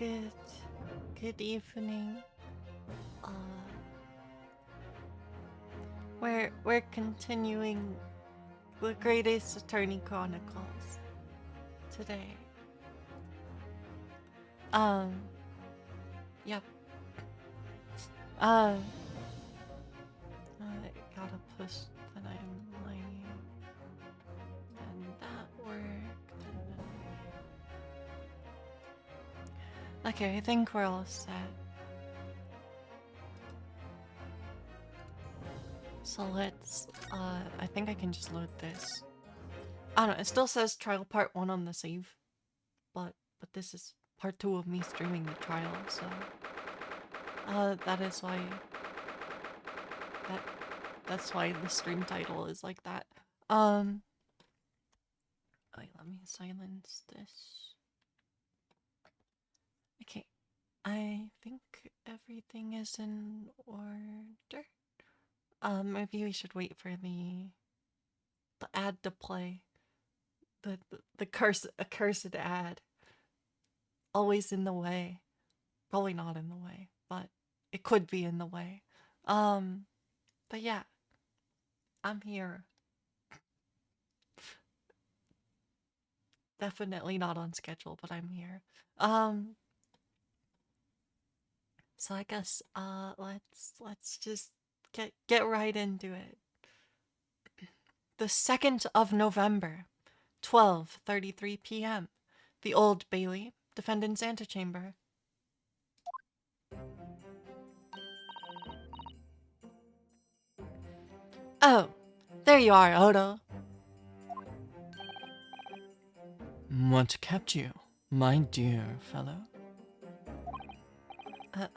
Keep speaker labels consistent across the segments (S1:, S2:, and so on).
S1: Good, good evening. Uh, we're continuing the Great Ace Attorney Chronicles today. Yep. I gotta push that I'm lying, and that worked. Okay, I think we're all set. So let's, I think I can just load this. I don't know, it still says trial part 1 on the save, but this is part 2 of me streaming the trial, so that is why that's why the stream title is like that. Wait, let me silence this. Okay, I think everything is in order. Maybe we should wait for the ad to play. The accursed ad. Always in the way. Probably not in the way, but it could be in the way. But yeah, I'm here. Definitely not on schedule, but I'm here. So I guess let's just get right into it. The 2nd of November, 12:33 p.m. The Old Bailey, defendant's antechamber. Oh, there you are, Odo.
S2: What kept you, my dear fellow?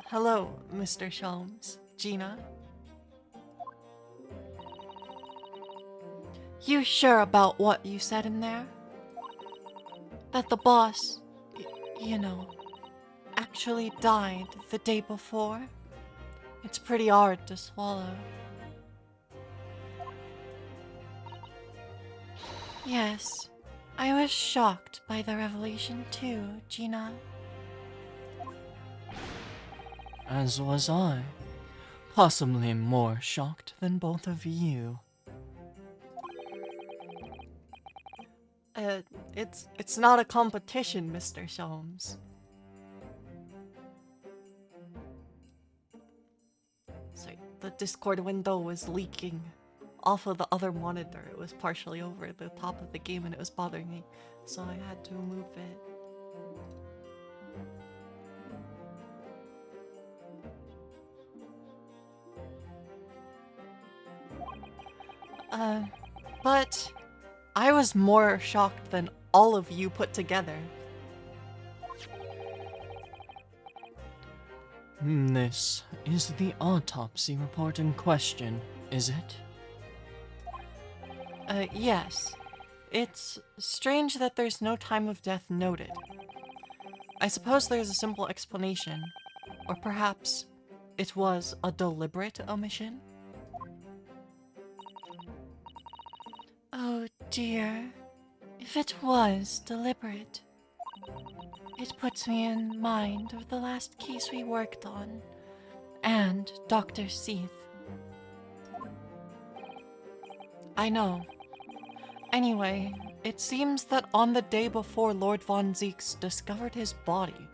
S1: Hello, Mr. Sholmes. Gina? You sure about what you said in there? That the boss, you know, actually died the day before? It's pretty hard to swallow. Yes, I was shocked by the revelation too, Gina.
S2: As was I. Possibly more shocked than both of you.
S1: It's not a competition, Mr. Sholmes. Sorry, the Discord window was leaking off of the other monitor. It was partially over the top of the game and it was bothering me, so I had to move it. But I was more shocked than all of you put together.
S2: This is the autopsy report in question, is it?
S1: Yes. It's strange that there's no time of death noted. I suppose there's a simple explanation. Or perhaps it was a deliberate omission? Oh dear. If it was deliberate, it puts me in mind of the last case we worked on, and Dr. Seath. I know. Anyway, it seems that on the day before Lord Von Zeeks discovered his body,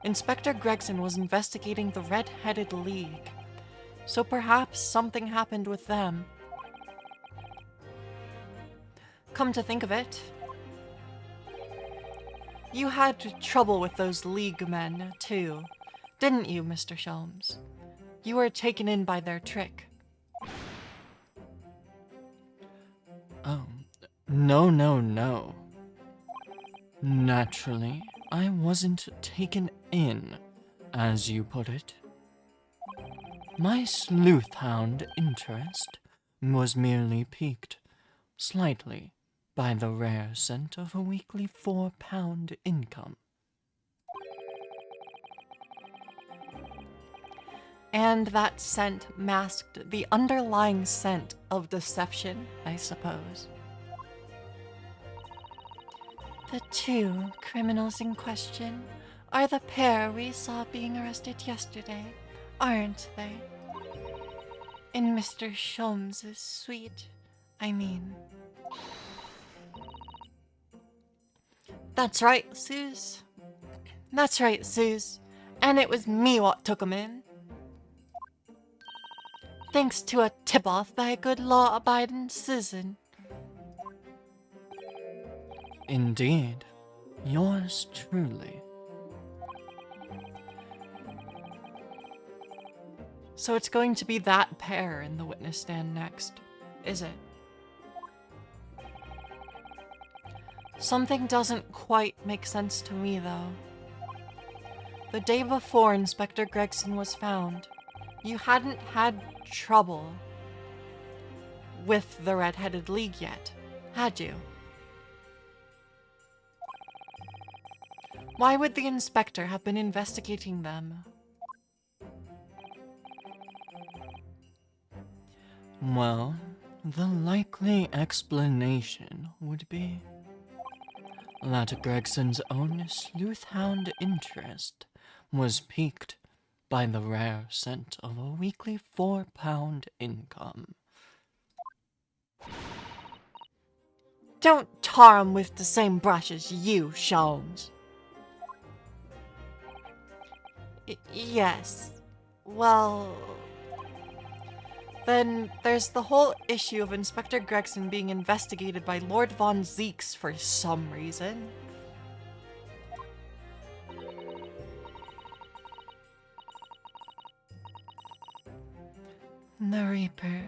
S1: Inspector Gregson was investigating the Red-Headed League, so perhaps something happened with them. Come to think of it, you had trouble with those League men, too, didn't you, Mr. Sholmes? You were taken in by their trick.
S2: Oh, no. Naturally, I wasn't taken in, as you put it. My sleuth-hound interest was merely piqued, slightly, by the rare scent of a weekly £4 income.
S1: And that scent masked the underlying scent of deception, I suppose. The two criminals in question are the pair we saw being arrested yesterday, aren't they? In Mr. Sholmes's suite, I mean. That's right, Suze. That's right, Suze. And it was me what took 'em in. Thanks to a tip-off by a good law-abiding citizen.
S2: Indeed. Yours truly.
S1: So it's going to be that pair in the witness stand next, is it? Something doesn't quite make sense to me, though. The day before Inspector Gregson was found, you hadn't had trouble with the Red-Headed League yet, had you? Why would the inspector have been investigating them?
S2: Well, the likely explanation would be that Gregson's own sleuthhound interest was piqued by the rare scent of a weekly £4 income.
S1: Don't tar 'em with the same brush as you, Sholmes. Yes. Well... Then there's the whole issue of Inspector Gregson being investigated by Lord Von Zeeks for some reason. The Reaper,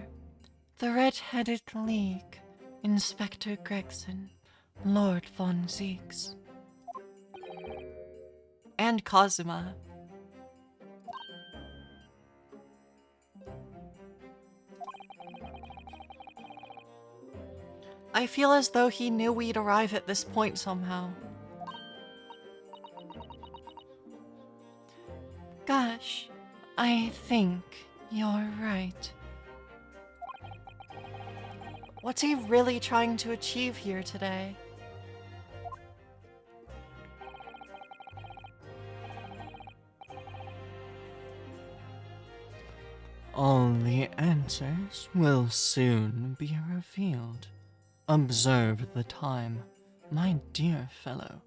S1: the Red-Headed League, Inspector Gregson, Lord Von Zeeks. And Kazuma. I feel as though he knew we'd arrive at this point somehow. Gosh, I think you're right. What's he really trying to achieve here today?
S2: All the answers will soon be revealed. Observe the time, my dear fellow.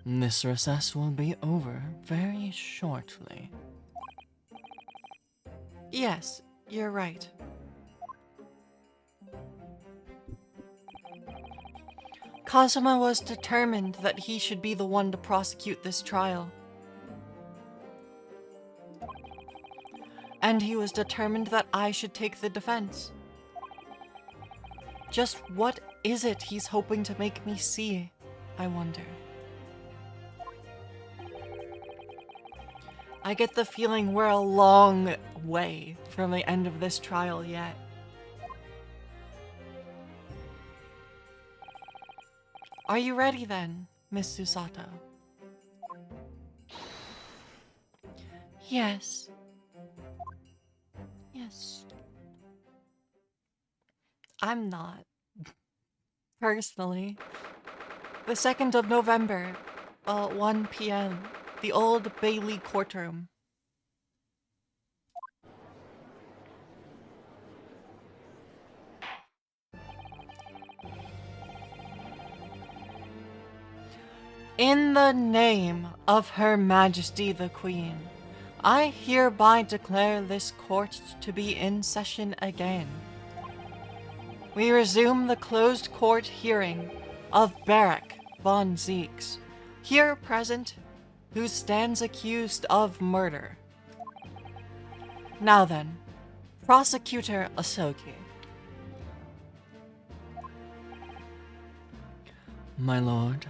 S2: This recess will be over very shortly.
S1: Yes, you're right. Kazuma was determined that he should be the one to prosecute this trial. And he was determined that I should take the defense. Just what is it he's hoping to make me see, I wonder. I get the feeling we're a long way from the end of this trial yet. Are you ready then, Miss Susato? Yes. Yes. I'm not. Personally. The 2nd of November, 1 p.m., the Old Bailey courtroom. In the name of Her Majesty the Queen, I hereby declare this court to be in session again. We resume the closed court hearing of Barak Von Zeeks, here present, who stands accused of murder. Now then, Prosecutor Asoki.
S2: My lord,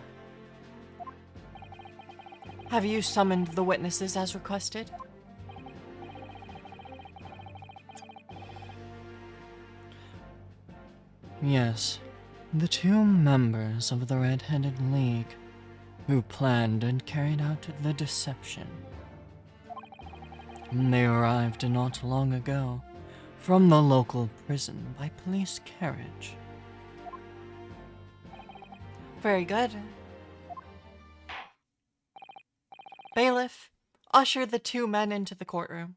S1: Have you summoned the witnesses as requested?
S2: yes, the 2 members of the Red-Headed League who planned and carried out the deception. They arrived not long ago from the local prison by police carriage.
S1: Very good. Bailiff, usher the two men into the courtroom.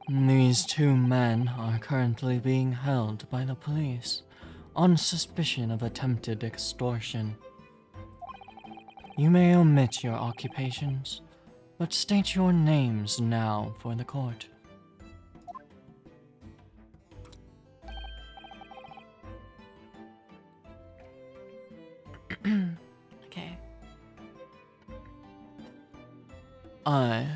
S2: These two men are currently being held by the police on suspicion of attempted extortion. You may omit your occupations, but state your names now for the court.
S1: Okay.
S2: I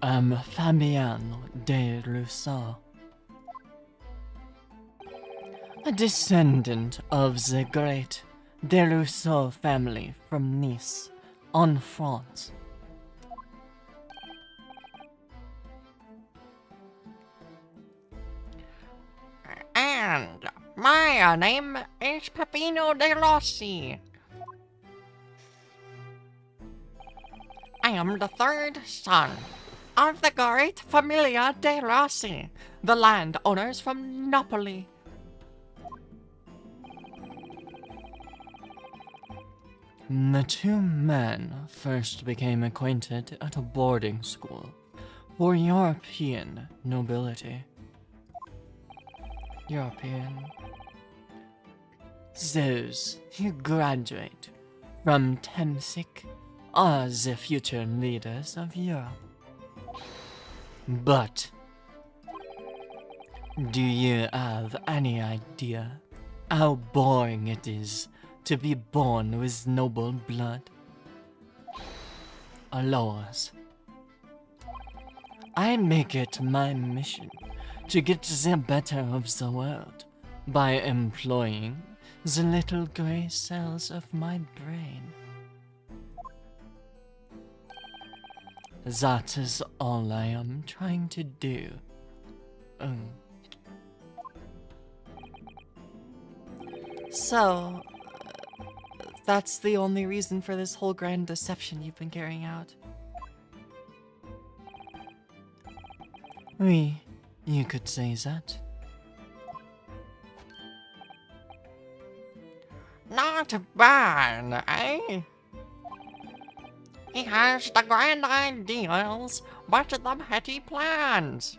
S2: am Fabien de Rousseau, a descendant of the great de Rousseau family from Nice, en France.
S1: And my name is Peppino de Rossi. I am the third son of the great Familia de Rossi, the landowners from Napoli.
S2: The two men first became acquainted at a boarding school for European nobility. European. Those who graduate from Temsic are the future leaders of Europe. But do you have any idea how boring it is to be born with noble blood? Alas, I make it my mission to get the better of the world by employing the little gray cells of my brain. That is all I am trying to do.
S1: So, that's the only reason for this whole grand deception you've been carrying out.
S2: Oui, you could say that.
S1: Not bad, eh? He has the grand ideals, but the petty plans.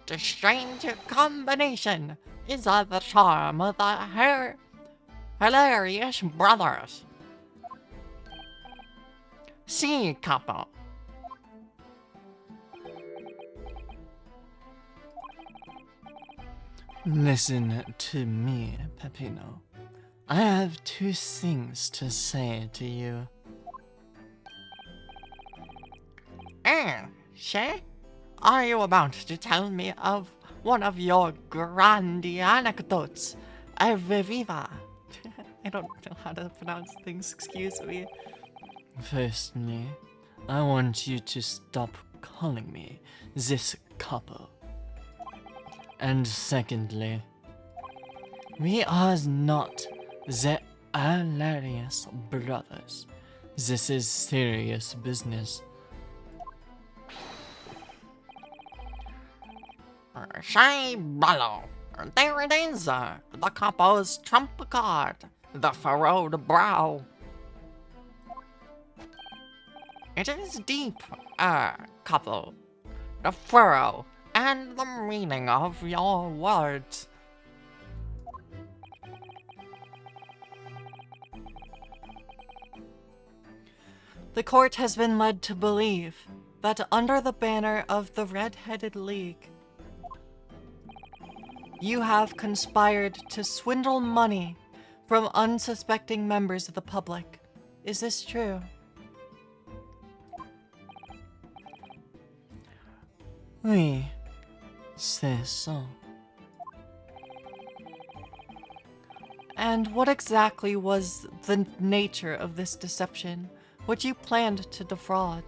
S1: The strange combination is the charm of the hilarious brothers. See, couple.
S2: Listen to me, Peppino. I have two things to say to you.
S1: Shay? Are you about to tell me of one of your grandi anecdotes? Viva. I don't know how to pronounce things, excuse me.
S2: Firstly, I want you to stop calling me this couple. And secondly, we are not the hilarious brothers. This is serious business.
S1: Shay Bello. There it is, the couple's trump card, the furrowed brow. It is deep, couple, the furrow and the meaning of your words. The court has been led to believe that under the banner of the Red-Headed League, you have conspired to swindle money from unsuspecting members of the public. Is this true?
S2: Oui, c'est ça.
S1: And what exactly was the nature of this deception, which you planned to defraud?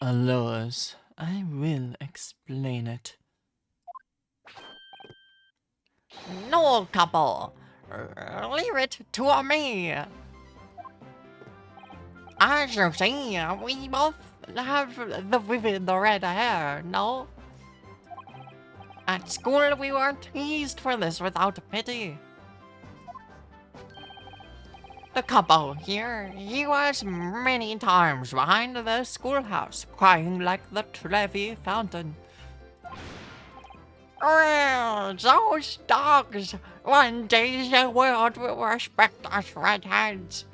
S2: Alois, I will explain it.
S1: No, couple. Leave it to me. As you see, we both have the vivid red hair, no? At school, we weren't teased for this without pity. The couple here, he was many times behind the schoolhouse, crying like the Trevi fountain. Well, those dogs, one day the world will respect us redheads.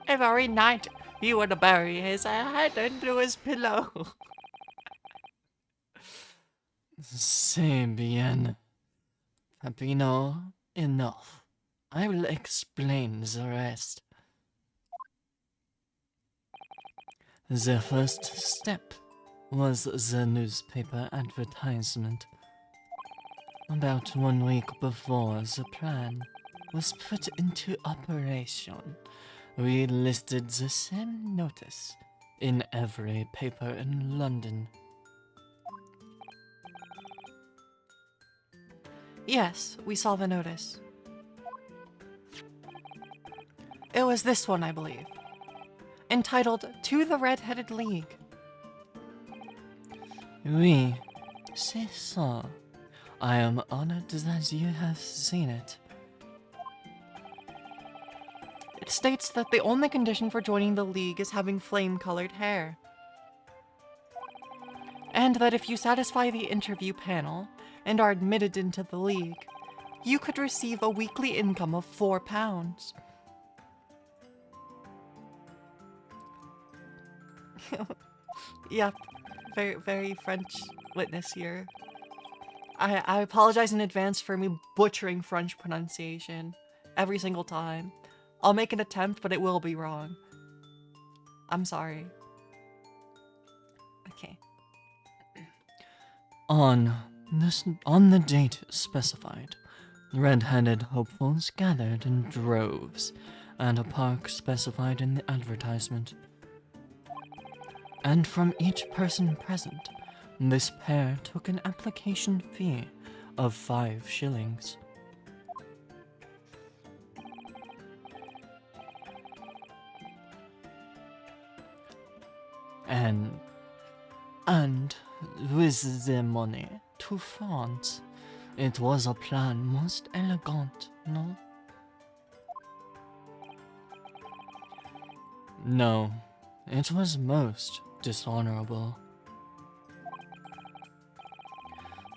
S1: Every night, he would bury his head into his pillow.
S2: C'est bien. Peppino, enough. I will explain the rest. The first step was the newspaper advertisement. About 1 week before the plan was put into operation, we listed the same notice in every paper in London.
S1: Yes, we saw the notice. It was this one, I believe. Entitled, To the Red-Headed League.
S2: Oui, c'est ça. I am honored that you have seen it.
S1: It states that the only condition for joining the league is having flame-colored hair. And that if you satisfy the interview panel and are admitted into the league, you could receive a weekly income of £4. Yep, very, very French witness here. I apologize in advance for me butchering French pronunciation every single time. I'll make an attempt, but it will be wrong. I'm sorry. Okay.
S2: On the date specified, red-headed hopefuls gathered in droves at a park specified in the advertisement. And from each person present, this pair took an application fee of 5 shillings. And with the money to France, it was a plan most elegant, no? No, it was most dishonorable.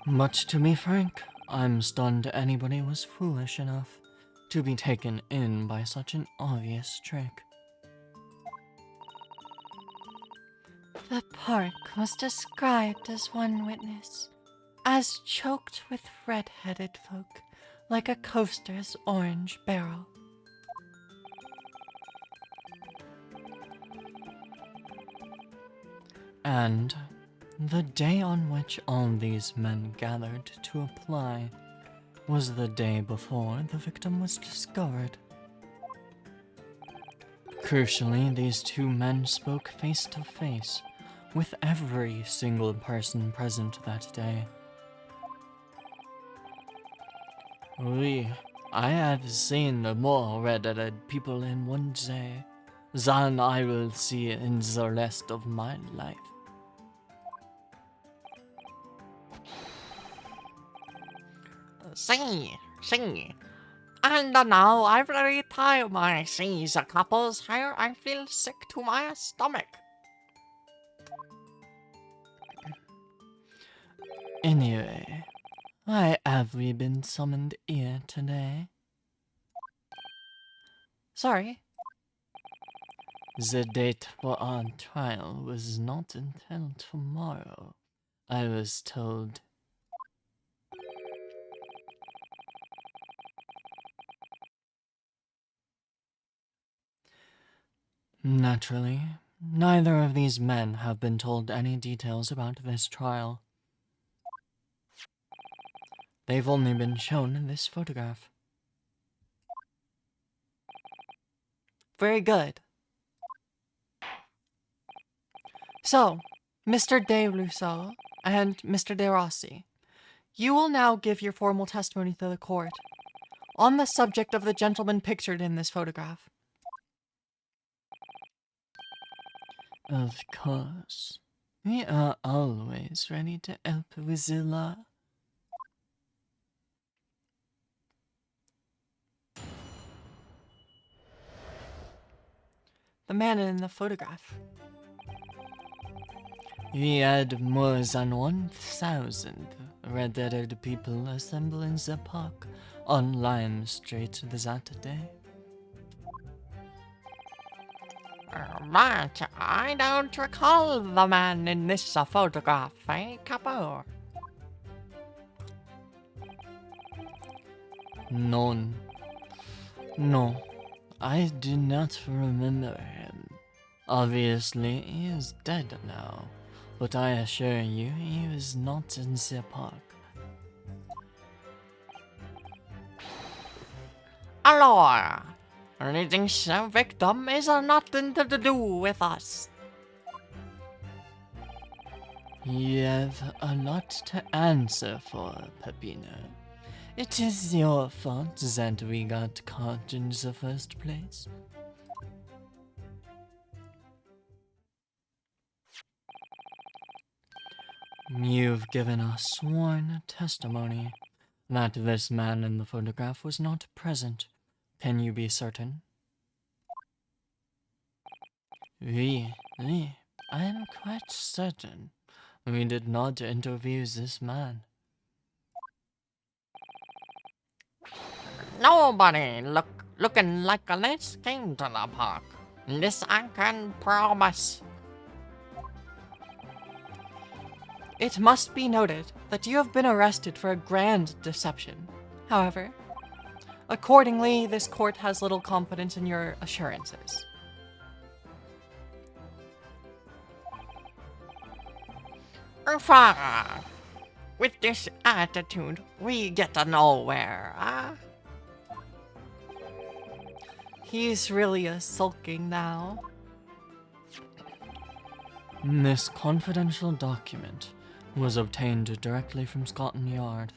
S2: But to be frank, I'm stunned anybody was foolish enough to be taken in by such an obvious trick.
S1: The park was described as one witness, as choked with red-headed folk, like a coaster's orange barrel.
S2: And the day on which all these men gathered to apply was the day before the victim was discovered. Crucially, these 2 men spoke face to face with every single person present that day. Oui, I have seen more red-headed people in one day than I will see in the rest of my life.
S1: See. And now every time I see the couple's hair, I feel sick to my stomach.
S2: Anyway, why have we been summoned here today?
S1: Sorry.
S2: The date for our trial was not until tomorrow, I was told. Naturally, neither of these men have been told any details about this trial. They've only been shown this photograph.
S1: Very good. So, Mr. De Rousseau and Mr. De Rossi, you will now give your formal testimony to the court on the subject of the gentleman pictured in this photograph.
S2: Of course. We are always ready to help Wizilla.
S1: The man in the photograph.
S2: We had more than 1,000 red-headed people assemble in the park on Lime Street that day.
S1: But I don't recall the man in this photograph, eh, Capo?
S2: None. No, I do not remember him. Obviously, he is dead now, but I assure you he was not in the park.
S1: Alors, leading the victim is nothing to do with us.
S2: You have a lot to answer for, Peppino. It is your fault that we got caught in the first place. You've given us sworn testimony that this man in the photograph was not present. Can you be certain? Oui, I am quite certain. We did not interview this man.
S1: Nobody looking like this came to the park. This I can promise. It must be noted that you have been arrested for a grand deception. However, accordingly, this court has little confidence in your assurances. With this attitude, we get nowhere, huh? He's really sulking now.
S2: This confidential document was obtained directly from Scotland Yard.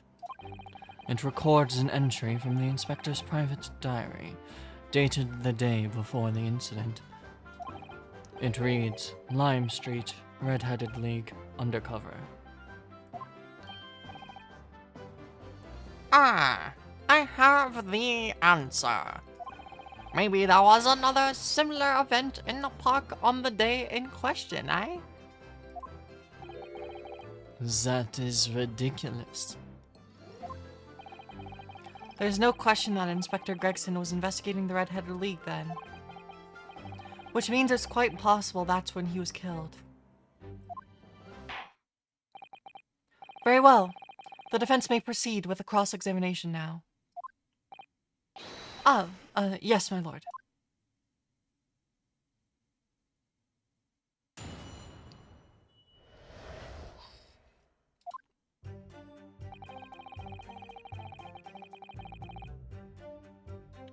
S2: It records an entry from the inspector's private diary, dated the day before the incident. It reads, Lime Street, Red-Headed League, undercover.
S1: Ah, I have the answer. Maybe there was another similar event in the park on the day in question, eh?
S2: That is ridiculous.
S1: There's no question that Inspector Gregson was investigating the Red-Headed League then. Which means it's quite possible that's when he was killed. Very well. The defense may proceed with the cross-examination now. Yes, my lord.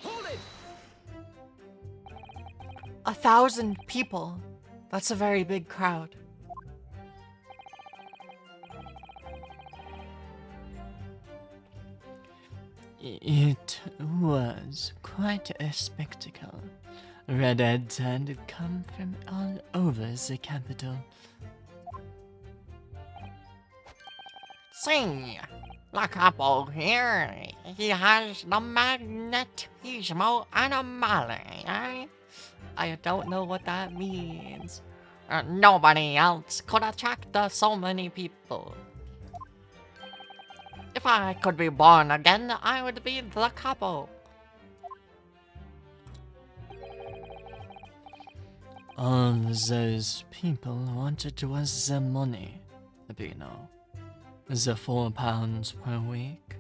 S3: Hold it!
S1: 1,000 people. That's a very big crowd.
S2: It was quite a spectacle. Redheads had come from all over the capital.
S1: See, the couple here, he has the magnetismo animale, eh? I don't know what that means. Nobody else could attract so many people. If I could be born again, I would be the couple.
S2: All those people wanted was the money, Pino. The £4 per week.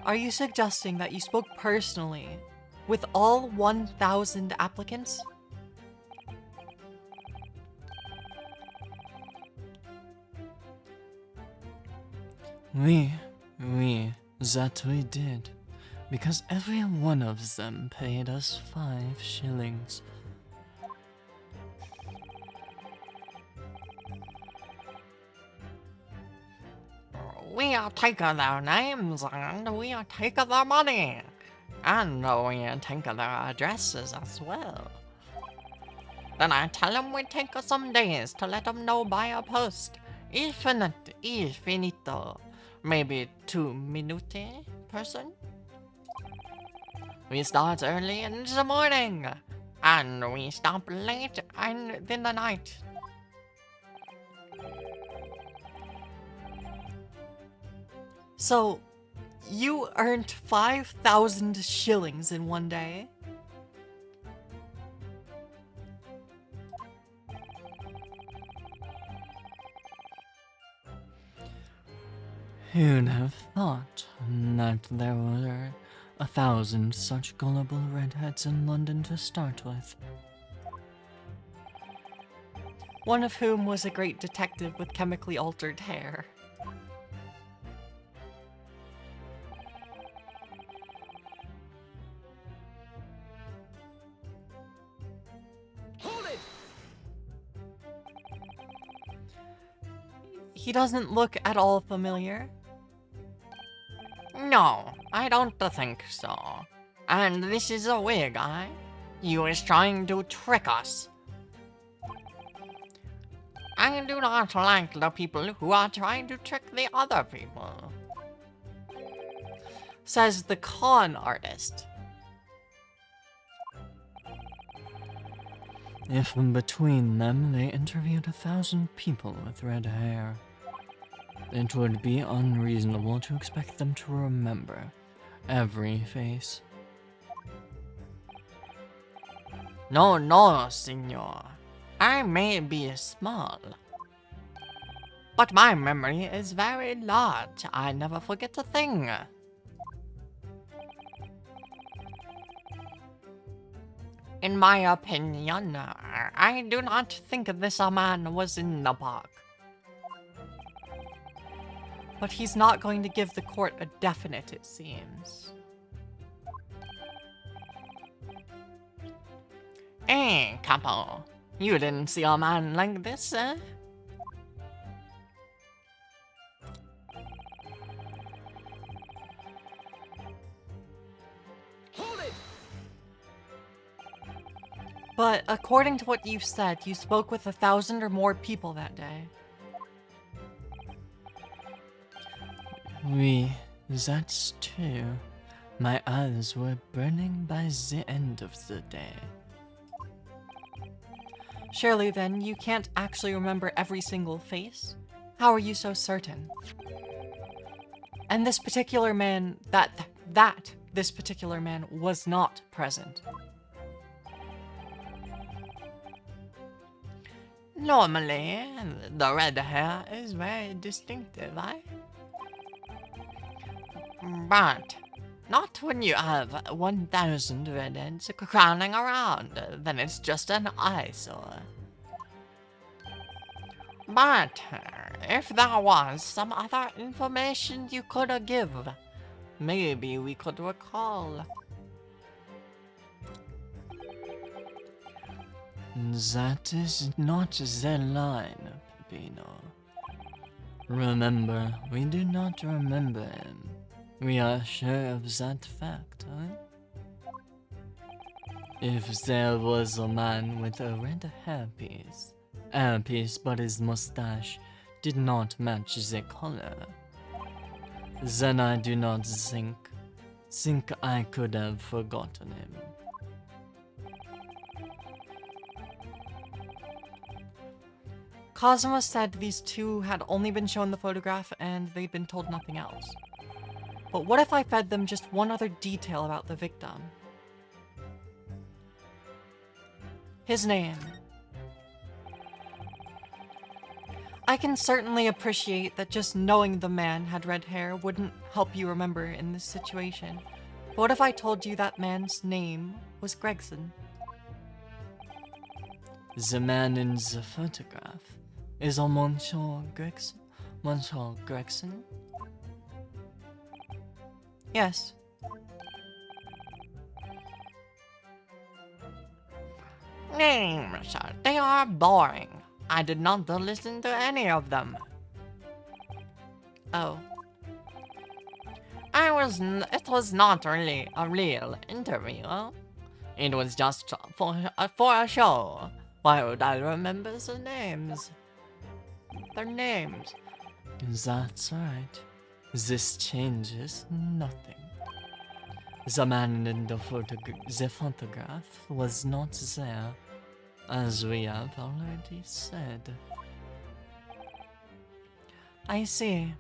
S1: Are you suggesting that you spoke personally with all 1,000 applicants?
S2: Oui, that we did. Because every one of them paid us 5 shillings.
S1: We take their names and we take their money. And we take their addresses as well. Then I tell him we take some days to let him know by a post. Finito. Maybe 2 minute person. We start early in the morning. And we stop late in the night. So, you earned 5,000 shillings in one day?
S2: Who'd have thought that there were 1,000 such gullible redheads in London to start with?
S1: One of whom was a great detective with chemically altered hair.
S3: Hold it!
S1: He doesn't look at all familiar. No, I don't think so. And this is a wig, You is trying to trick us. I do not like the people who are trying to trick the other people. Says the con artist.
S2: If between them they interviewed 1,000 people with red hair, it would be unreasonable to expect them to remember every face.
S1: No, senor. I may be small, but my memory is very large. I never forget a thing. In my opinion, I do not think this man was in the park. But he's not going to give the court a definite, it seems. Hey, couple. You didn't see a man like this, eh?
S3: Hold it!
S1: But according to what you said, you spoke with 1,000 or more people that day.
S2: Oui, that's true. My eyes were burning by the end of the day.
S1: Surely then, you can't actually remember every single face? How are you so certain? And this particular man, this particular man was not present. Normally, the red hair is very distinctive, But not when you have 1,000 redheads crowding around, then it's just an eyesore. But if there was some other information you could give, maybe we could recall.
S2: That is not the line, Peppino. Remember, we do not remember him. We are sure of that fact, If there was a man with a red hairpiece, but his mustache did not match the color, then I do not think I could have forgotten him.
S1: Cosmo said these two had only been shown the photograph and they'd been told nothing else. But what if I fed them just one other detail about the victim? His name. I can certainly appreciate that just knowing the man had red hair wouldn't help you remember in this situation. But what if I told you that man's name was Gregson?
S2: The man in the photograph is a Monsieur Gregson? Monsieur Gregson?
S1: Yes. Names, they are boring. I did not listen to any of them. Oh. It was not really a real interview. It was just for a show. Why would I remember their names? Their names.
S2: That's right. This changes nothing. The man in the photograph was not there, as we have already said.
S1: I see.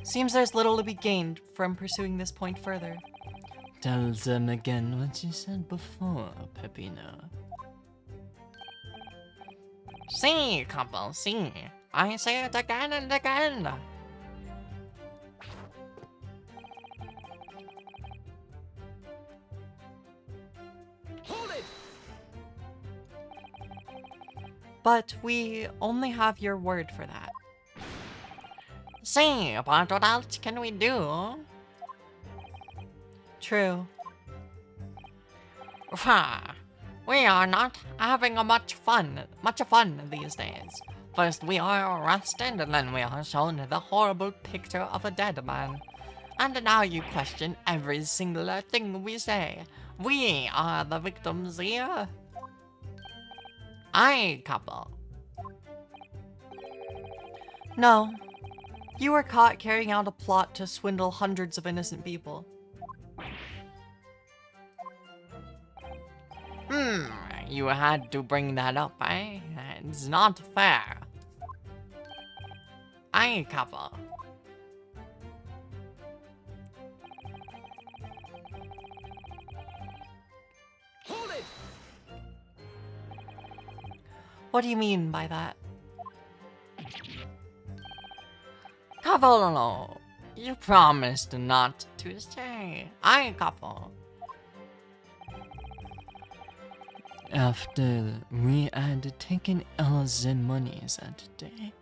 S1: Seems there's little to be gained from pursuing this point further.
S2: Tell them again what you said before, Peppino.
S1: See, couple, see. I say it again and again.
S3: Hold it!
S1: But we only have your word for that. See, but what else can we do? True. We are not having much fun these days. First we are arrested, and then we are shown the horrible picture of a dead man. And now you question every single thing we say. We are the victims here. Aye, couple. No. You were caught carrying out a plot to swindle hundreds of innocent people. You had to bring that up, eh? It's not fair. Aye, couple.
S3: Hold it!
S1: What do you mean by that? Cavolo, you promised not to say. Aye, couple.
S2: After we had taken all the money that day,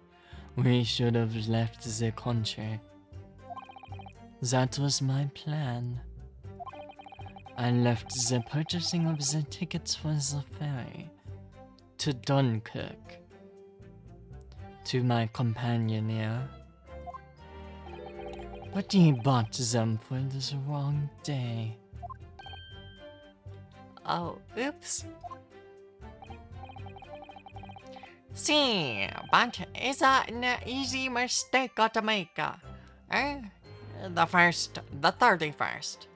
S2: we should have left the country. That was my plan. I left the purchasing of the tickets for the ferry to Dunkirk, to my companion here. But he bought them for the wrong day.
S1: Oh, oops. See, but it's an easy mistake to make. Eh? The 31st.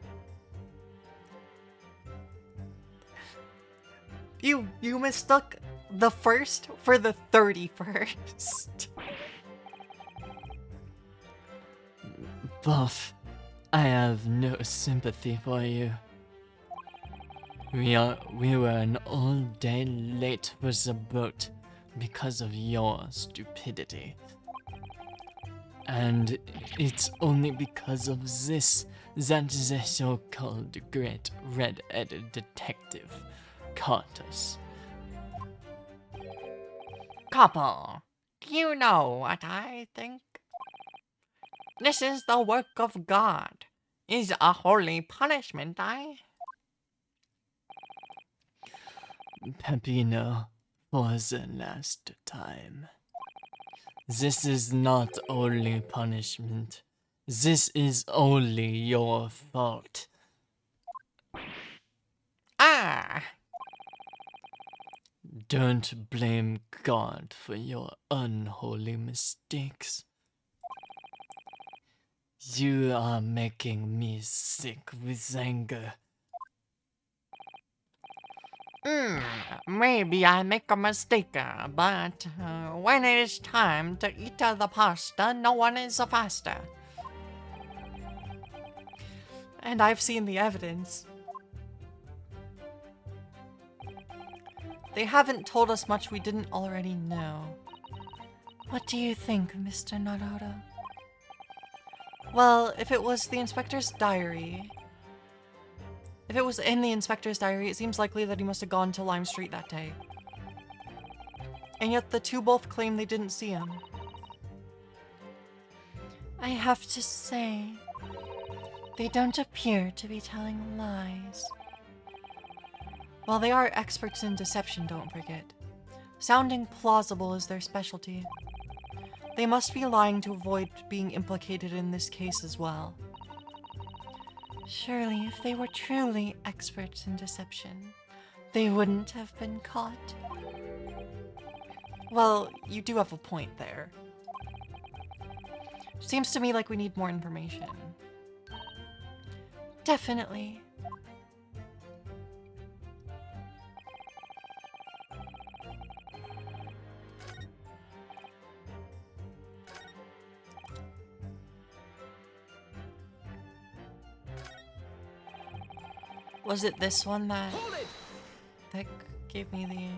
S1: You mistook the first for the 31st.
S2: Buff, I have no sympathy for you. We were an all day late for the boat because of your stupidity. And it's only because of this that the so-called great red-headed detective caught us.
S1: Couple, you know what I think? This is the work of God. Is a holy punishment,
S2: Peppino, for the last time. This is not only punishment. This is only your fault.
S1: Ah!
S2: Don't blame God for your unholy mistakes. You are making me sick with anger.
S1: Maybe I make a mistake, but when it is time to eat the pasta, no one is faster. And I've seen the evidence. They haven't told us much we didn't already know. What do you think, Mr. Naruto? Well, if it was the inspector's diary... If it was in the inspector's diary, it seems likely that he must have gone to Lime Street that day. And yet the two both claim they didn't see him. I have to say, they don't appear to be telling lies. Well, they are experts in deception, don't forget. Sounding plausible is their specialty. They must be lying to avoid being implicated in this case as well. Surely, if they were truly experts in deception, they wouldn't have been caught. Well, you do have a point there. Seems to me like we need more information. Definitely. Was it this one that
S3: Hold it!
S1: that gave me the...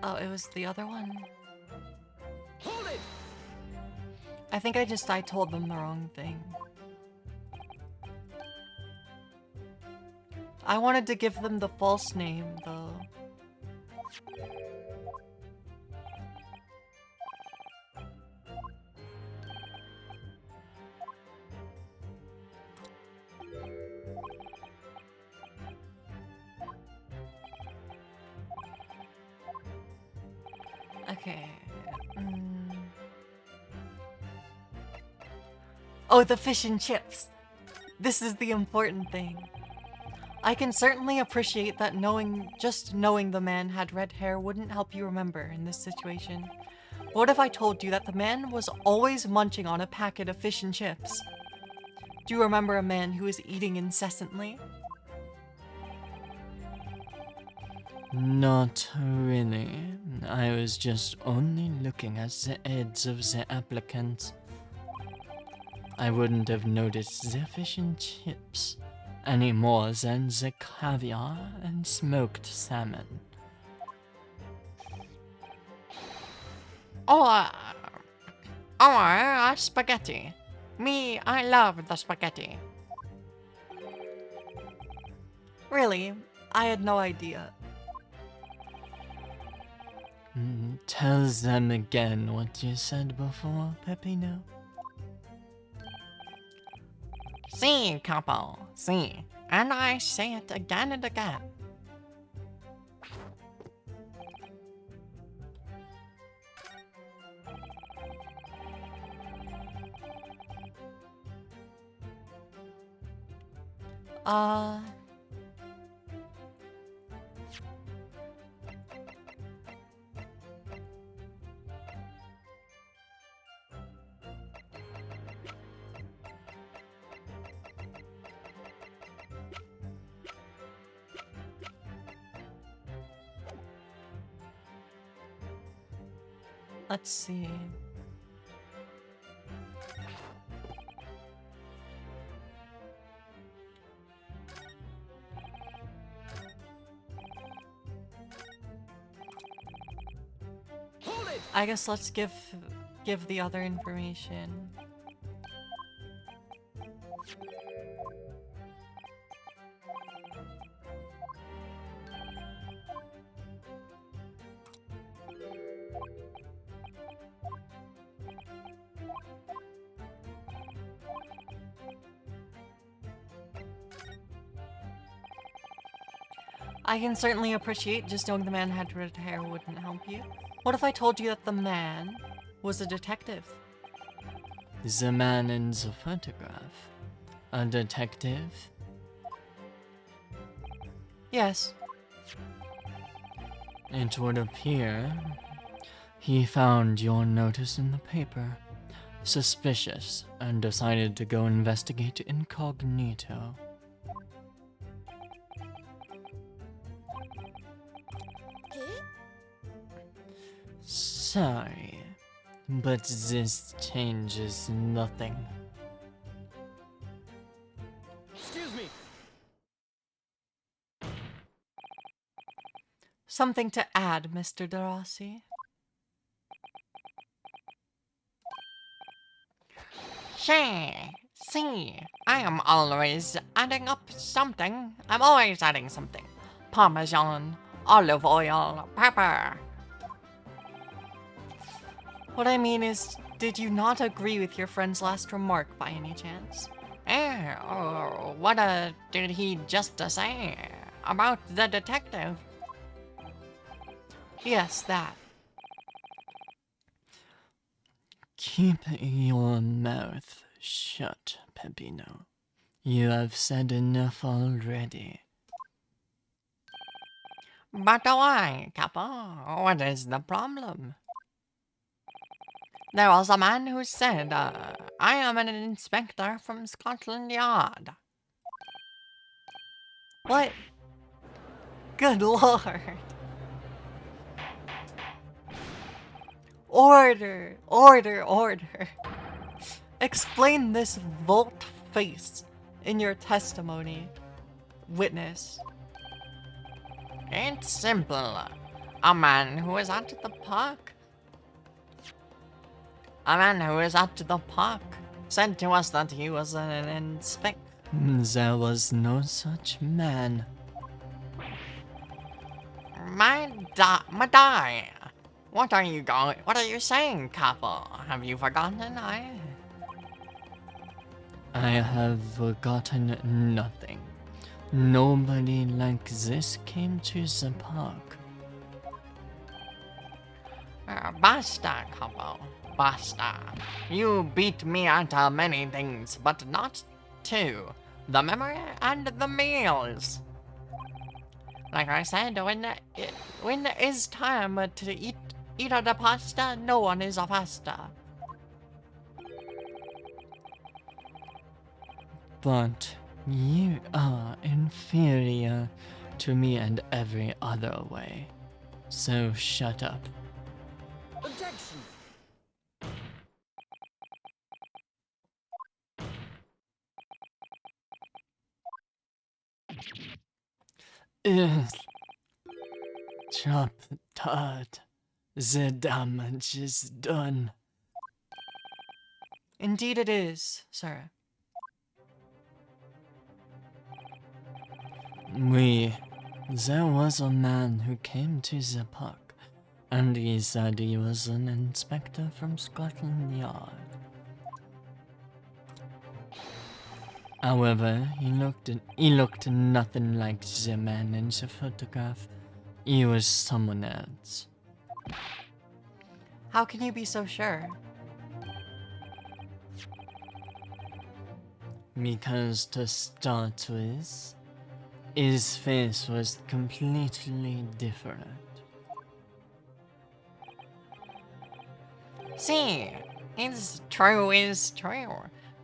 S1: Oh, it was the other one.
S3: Hold it!
S1: I think I told them the wrong thing. I wanted to give them the false name, though. Okay. Oh, the fish and chips. This is the important thing. I can certainly appreciate that just knowing the man had red hair wouldn't help you remember in this situation. What if I told you that the man was always munching on a packet of fish and chips? Do you remember a man who was eating incessantly?
S2: Not really. I was just only looking at the heads of the applicants. I wouldn't have noticed the fish and chips any more than the caviar and smoked salmon.
S1: Or spaghetti. Me, I love the spaghetti. Really? I had no idea.
S2: Tell them again what you said before, Peppino.
S1: See, Capo, see. And I say it again and again. Let's see.
S3: Hold it!
S1: I guess let's give the other information. I can certainly appreciate just knowing the man had red hair wouldn't help you. What if I told you that the man was a detective?
S2: The man in the photograph? A detective?
S1: Yes.
S2: It would appear he found your notice in the paper suspicious and decided to go investigate incognito. Sorry, but this changes nothing.
S3: Excuse me!
S1: Something to add, Mr. Darasi? See, I am always adding up something. I'm always adding something. Parmesan, olive oil, pepper. What I mean is, did you not agree with your friend's last remark by any chance? What did he just say about the detective? Yes, that.
S2: Keep your mouth shut, Peppino. You have said enough already.
S1: But why, Capo? What is the problem? There was a man who said, I am an inspector from Scotland Yard. What? Good lord. Order, order, order. Explain this volte-face in your testimony, witness. It's simple. A man who was at the park. A man who was at the park said to us that he was an inspector.
S2: There was no such man.
S1: Madai. What are you saying, Capo? Have you forgotten?
S2: I have forgotten nothing. Nobody like this came to the park.
S1: Basta, Capo. Basta. You beat me at many things, but not two. The memory and the meals. Like I said, when it is time to eat the pasta, no one is a pasta.
S2: But you are inferior to me in every other way. So shut up.
S3: Objection!
S2: Ugh. Chop that. The damage is done.
S1: Indeed it is, sir.
S2: There was a man who came to the park, and he said he was an inspector from Scotland Yard. However, he looked nothing like the man in the photograph. He was someone else.
S1: How can you be so sure?
S2: Because to start with, his face was completely different.
S1: See, it's true is true.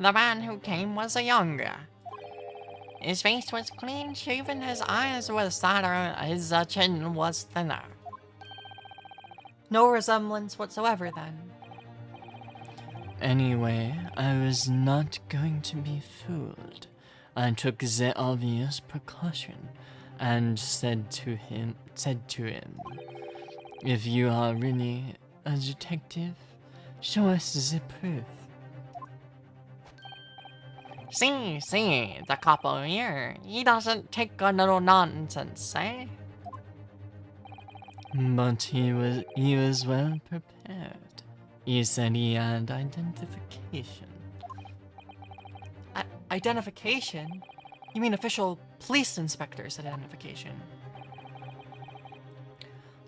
S1: The man who came was a younger. His face was clean shaven, his eyes were sadder, his chin was thinner. No resemblance whatsoever, then.
S2: Anyway, I was not going to be fooled. I took the obvious precaution and said to him, if you are really a detective, show us the proof.
S1: See, the couple here, he doesn't take a little nonsense, eh?
S2: But he was well prepared. He said he had identification.
S1: Identification? You mean official police inspector's identification?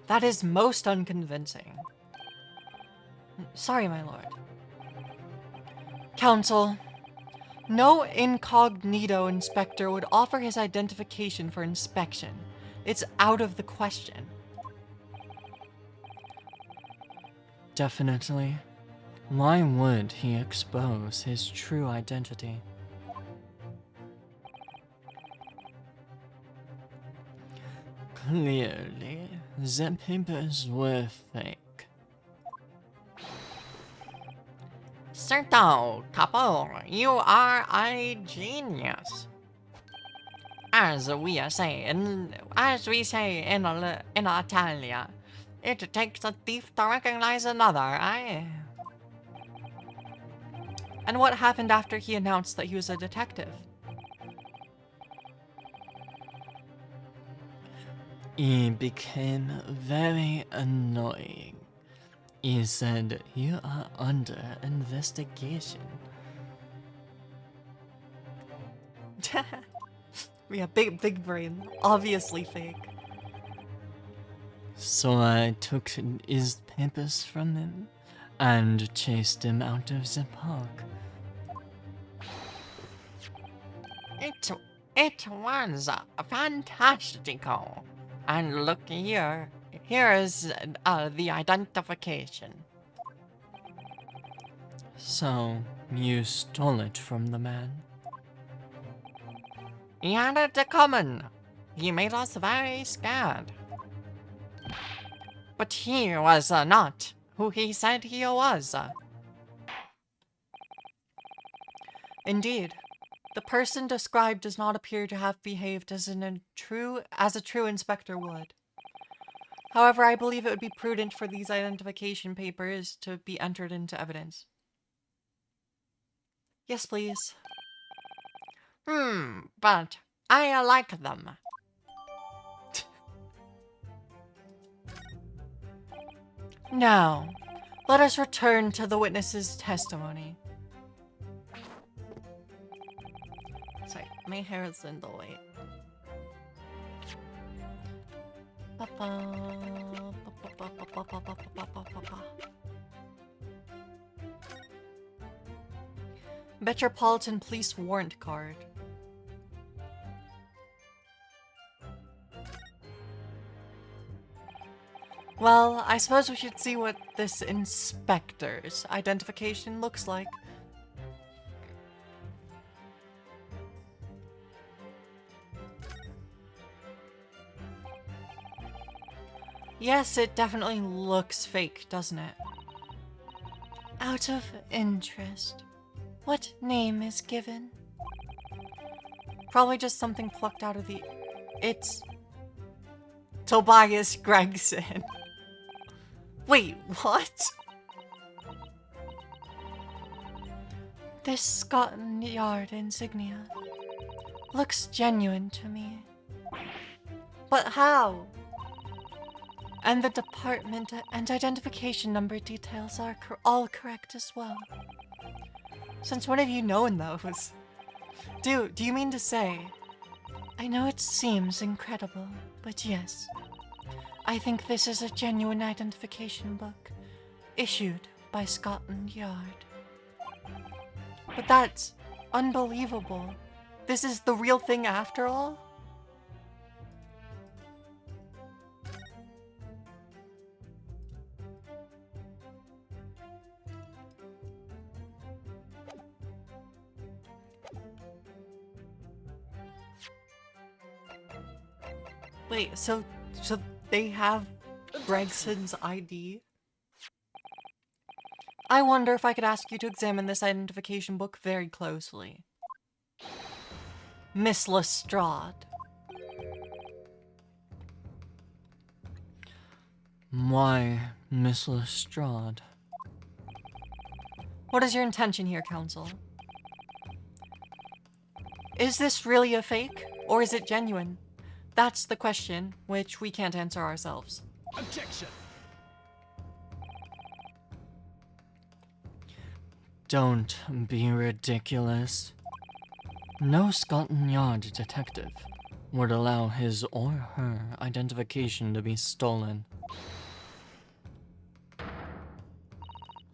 S1: That is most unconvincing. Sorry, my lord. Counsel, no incognito inspector would offer his identification for inspection. It's out of the question.
S2: Definitely. Why would he expose his true identity? Clearly, the papers were fake.
S1: Certo, Capo, you are a genius. As we say in Italia, it takes a thief to recognize another, eh? And what happened after he announced that he was a detective?
S2: He became very annoying. He said, "You are under investigation."
S1: Yeah, big brain. Obviously fake.
S2: So I took his papers from him and chased him out of the park.
S4: It was fantastical. And look here. Here is the identification.
S2: So, you stole it from the man?
S4: He had it common. He made us very scared. But he was not who he said he was.
S1: Indeed, the person described does not appear to have behaved as a true inspector would. However, I believe it would be prudent for these identification papers to be entered into evidence. Yes, please.
S4: But I like them.
S1: Now, let us return to the witness's testimony. Sorry, my hair is in the way. Metropolitan Police Warrant Card. Well, I suppose we should see what this inspector's identification looks like. Yes, it definitely looks fake, doesn't it? Out of interest, what name is given? Probably just something plucked out of the... It's... Tobias Gregson. Wait, what? This Scotland Yard insignia looks genuine to me. But how? And the department and identification number details are all correct as well. Since when have you known those? Do you mean to say? I know it seems incredible, but yes. I think this is a genuine identification book, issued by Scotland Yard. But that's unbelievable. This is the real thing after all? Wait, so they have Gregson's ID? I wonder if I could ask you to examine this identification book very closely. Miss Lestrade.
S2: Why, Miss Lestrade?
S1: What is your intention here, Counsel? Is this really a fake, or is it genuine? That's the question, which we can't answer ourselves.
S3: Objection!
S2: Don't be ridiculous. No Scotland Yard detective would allow his or her identification to be stolen.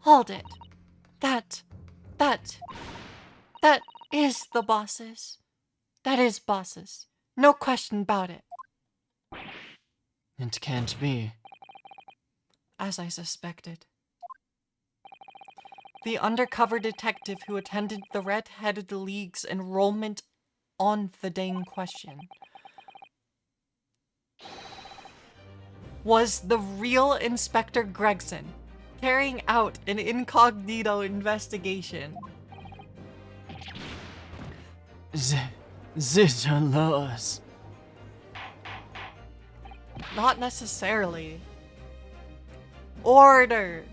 S1: Hold it. That is the boss's. That is boss's. No question about it.
S2: It can't be.
S1: As I suspected. The undercover detective who attended the Red-Headed League's enrollment on the day in question was the real Inspector Gregson, carrying out an incognito investigation.
S2: Zitterlos.
S1: Not necessarily. Order!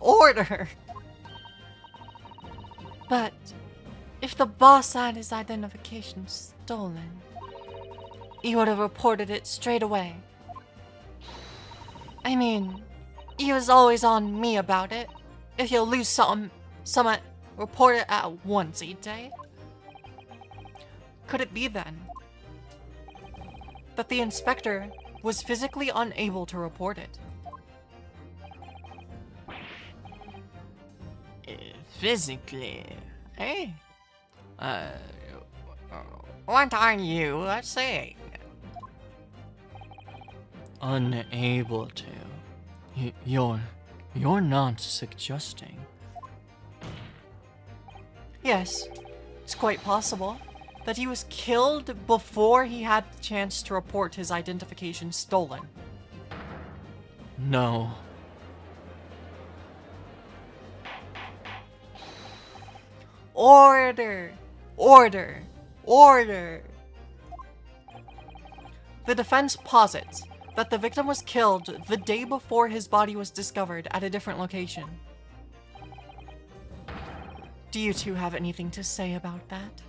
S1: Order! But if the boss had his identification stolen, he would have reported it straight away. I mean, he was always on me about it. If you lose something, report it at once, he'd say. could it be then? That the inspector was physically unable to report it.
S4: Physically, eh? What are you saying?
S2: Unable to. You're not suggesting.
S1: Yes, it's quite possible that he was killed before he had the chance to report his identification stolen.
S2: No.
S1: Order! Order! Order! The defense posits that the victim was killed the day before his body was discovered at a different location. Do you two have anything to say about that?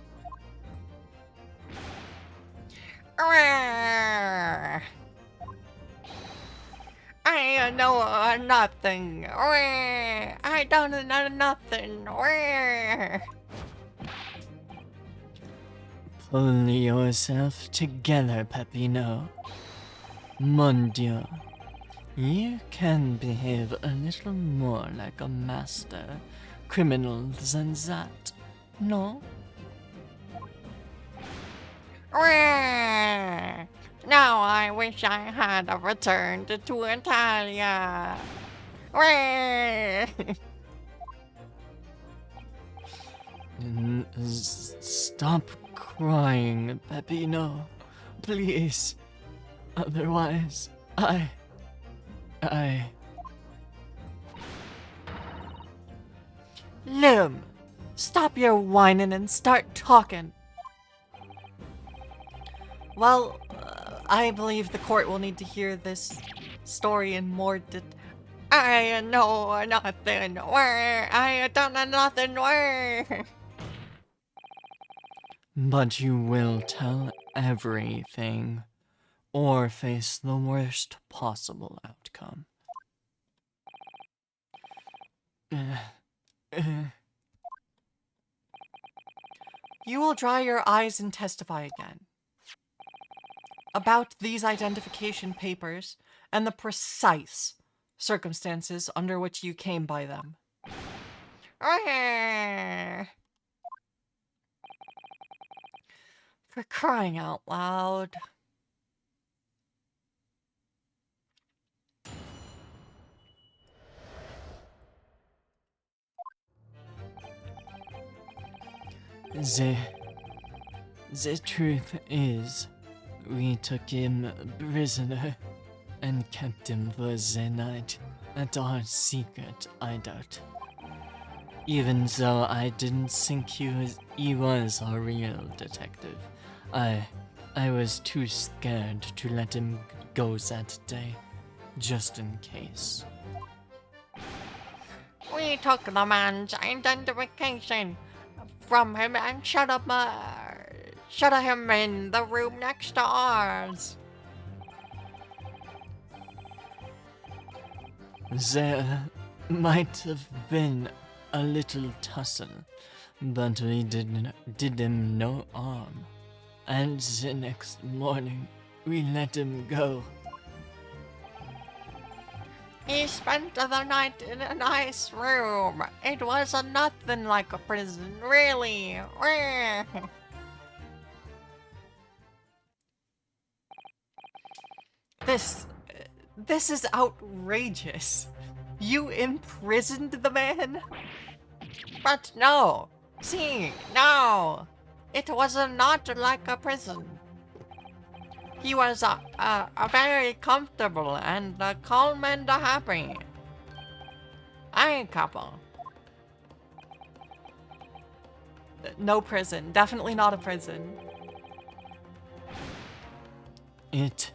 S4: I know nothing. I don't know nothing.
S2: Pull yourself together, Peppino. Mon Dieu. You can behave a little more like a master criminal than that, no?
S4: Now I wish I had returned to Italia.
S2: Stop crying, Peppino. Please. Otherwise,
S1: Lim, stop your whining and start talking. Well, I believe the court will need to hear this story in more
S4: I know nothing. I don't know nothing.
S2: But you will tell everything, or face the worst possible outcome.
S1: You will dry your eyes and testify again. About these identification papers and the precise circumstances under which you came by them. For crying out loud.
S2: The truth is, we took him prisoner and kept him for the night at our secret hideout. Even though I didn't think he was a real detective, I was too scared to let him go that day, just in case.
S4: We took the man's identification from him and shut him in the room next to ours.
S2: There might have been a little tussle, but we did him no harm. And the next morning, we let him go.
S4: He spent the night in a nice room. It was nothing like a prison, really.
S1: This is outrageous. You imprisoned the man?
S4: But no. See, no. It was not like a prison. He was very comfortable and calm and happy. Aye, couple.
S1: No prison. Definitely not a prison.
S2: It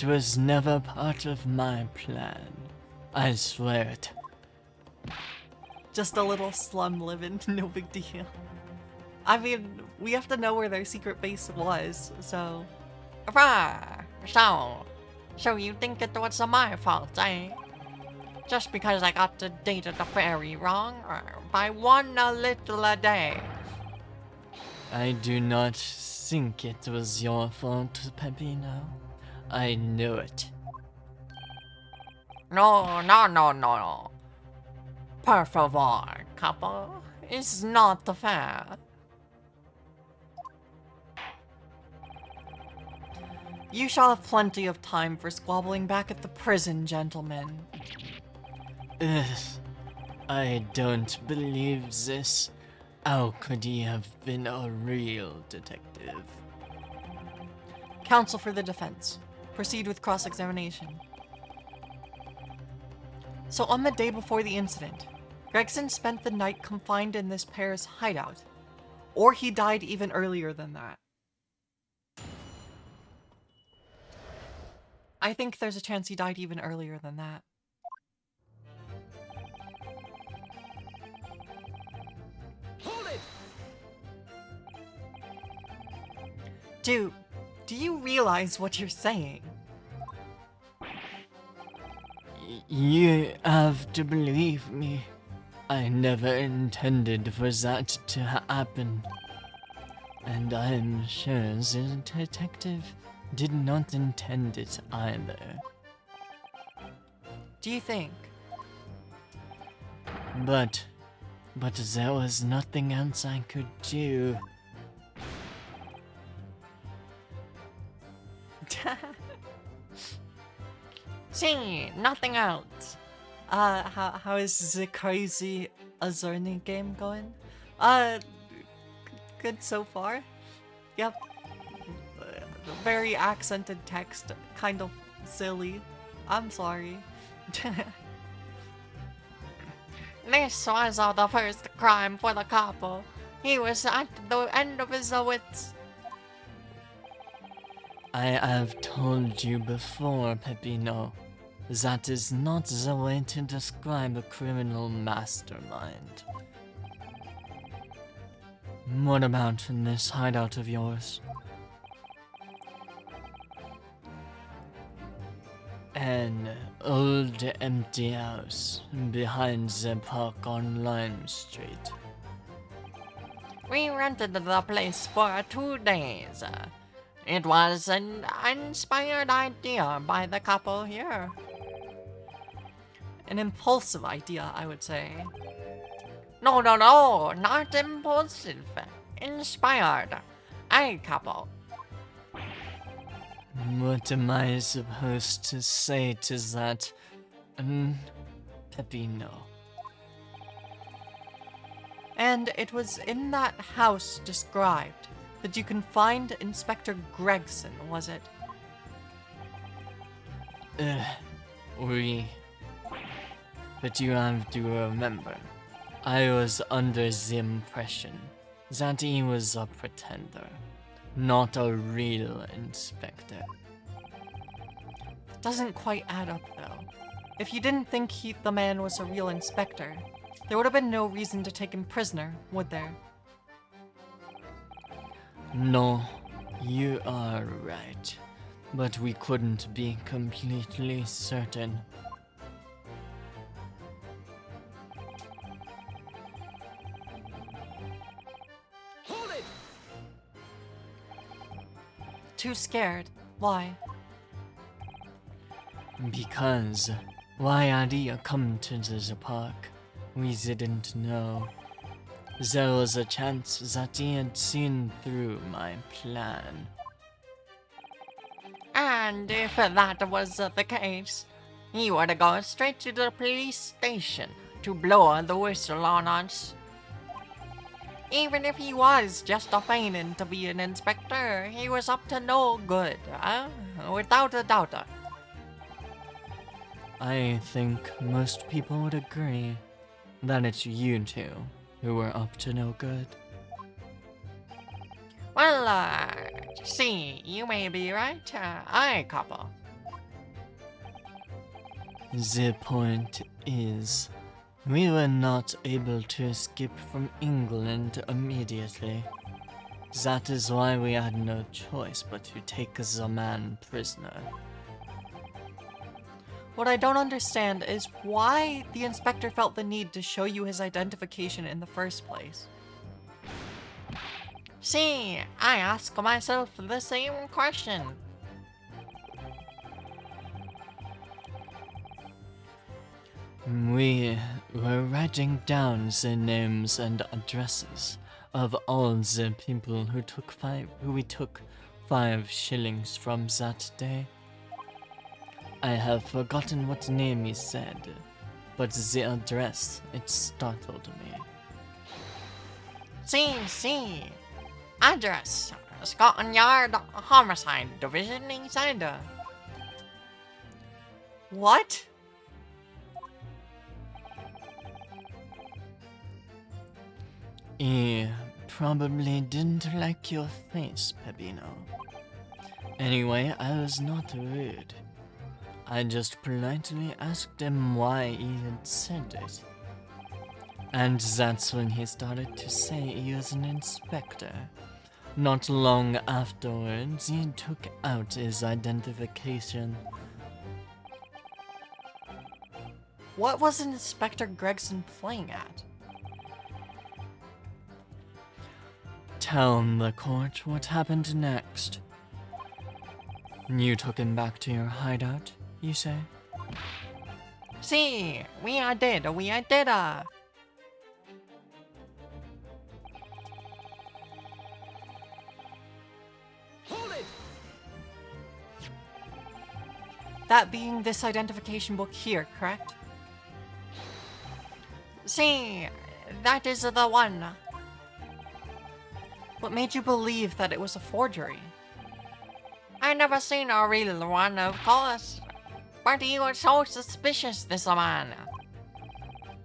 S2: was never part of my plan. I swear it.
S1: Just a little slum living, no big deal. I mean, we have to know where their secret base was, so...
S4: So you think it was my fault, eh? Just because I got to date the fairy wrong? By one little a day.
S2: I do not think it was your fault, Peppino. I know it.
S4: No, no, no, no, no. Per favor, couple. It's not fair.
S1: You shall have plenty of time for squabbling back at the prison, gentlemen.
S2: Ugh, I don't believe this. How could he have been a real detective?
S1: Counsel for the defense. Proceed with cross-examination. So on the day before the incident, Gregson spent the night confined in this pair's hideout. Or he died even earlier than that. I think there's a chance he died even earlier than that.
S3: Hold it!
S1: Dude, do you realize what you're saying?
S2: You have to believe me. I never intended for that to happen. And I'm sure the detective did not intend it either.
S1: Do you think?
S2: But there was nothing else I could do.
S4: See, nothing else.
S1: How is the crazy Azurni game going? Good so far. Yep. Very accented text, kind of silly. I'm sorry.
S4: This was the first crime for the couple. He was at the end of his wits.
S2: I have told you before, Peppino. That is not the way to describe a criminal mastermind. What about this hideout of yours? An old empty house behind the park on Lime Street.
S4: We rented the place for 2 days. It was an inspired idea by the couple here.
S1: An impulsive idea, I would say.
S4: No, no, no, not impulsive. Inspired. A couple.
S2: What am I supposed to say to that, Peppino?
S1: And it was in that house described that you can find Inspector Gregson, was it?
S2: Oui. But you have to remember, I was under the impression that he was a pretender, not a real inspector.
S1: Doesn't quite add up, though. If you didn't think the man was a real inspector, there would have been no reason to take him prisoner, would there?
S2: No, you are right. But we couldn't be completely certain.
S3: Hold it!
S1: Too scared. Why?
S2: Because why had he come to the park? We didn't know. There was a chance that he had seen through my plan.
S4: And if that was the case, he would go straight to the police station to blow the whistle on us. Even if he was just feigning to be an inspector, he was up to no good, without a doubt.
S2: I think most people would agree that it's you two who were up to no good.
S4: Well, see, you may be right, I couple.
S2: The point is, we were not able to escape from England immediately. That is why we had no choice but to take the man prisoner.
S1: What I don't understand is why the inspector felt the need to show you his identification in the first place.
S4: See, I ask myself the same question.
S2: We were writing down the names and addresses of all the people who we took 5 shillings from that day. I have forgotten what name he said, but the address, it startled me.
S4: See. Address, Scotland Yard Homicide Division, he said.
S1: What?
S2: He probably didn't like your face, Pepino. Anyway, I was not rude. I just politely asked him why he had said it. And that's when he started to say he was an inspector. Not long afterwards, he took out his identification.
S1: What was Inspector Gregson playing at?
S2: Tell the court what happened next. You took him back to your hideout, you say?
S4: See, we did.
S3: Hold it!
S1: That being this identification book here, correct?
S4: See, that is the one.
S1: What made you believe that it was a forgery?
S4: I never seen a real one, of course. But he was so suspicious, this man.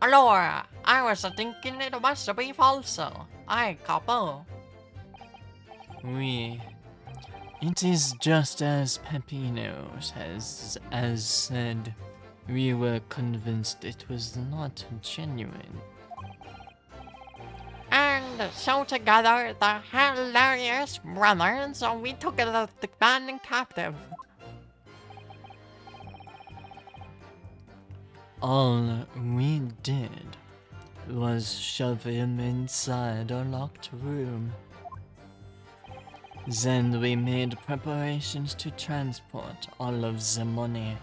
S4: Allora, I was thinking it must be false. I couple.
S2: Oui. It is just as Peppino has said. We were convinced it was not genuine.
S4: And so together, the hilarious brothers, we took the man captive.
S2: All we did was shove him inside a locked room. Then we made preparations to transport all of the money.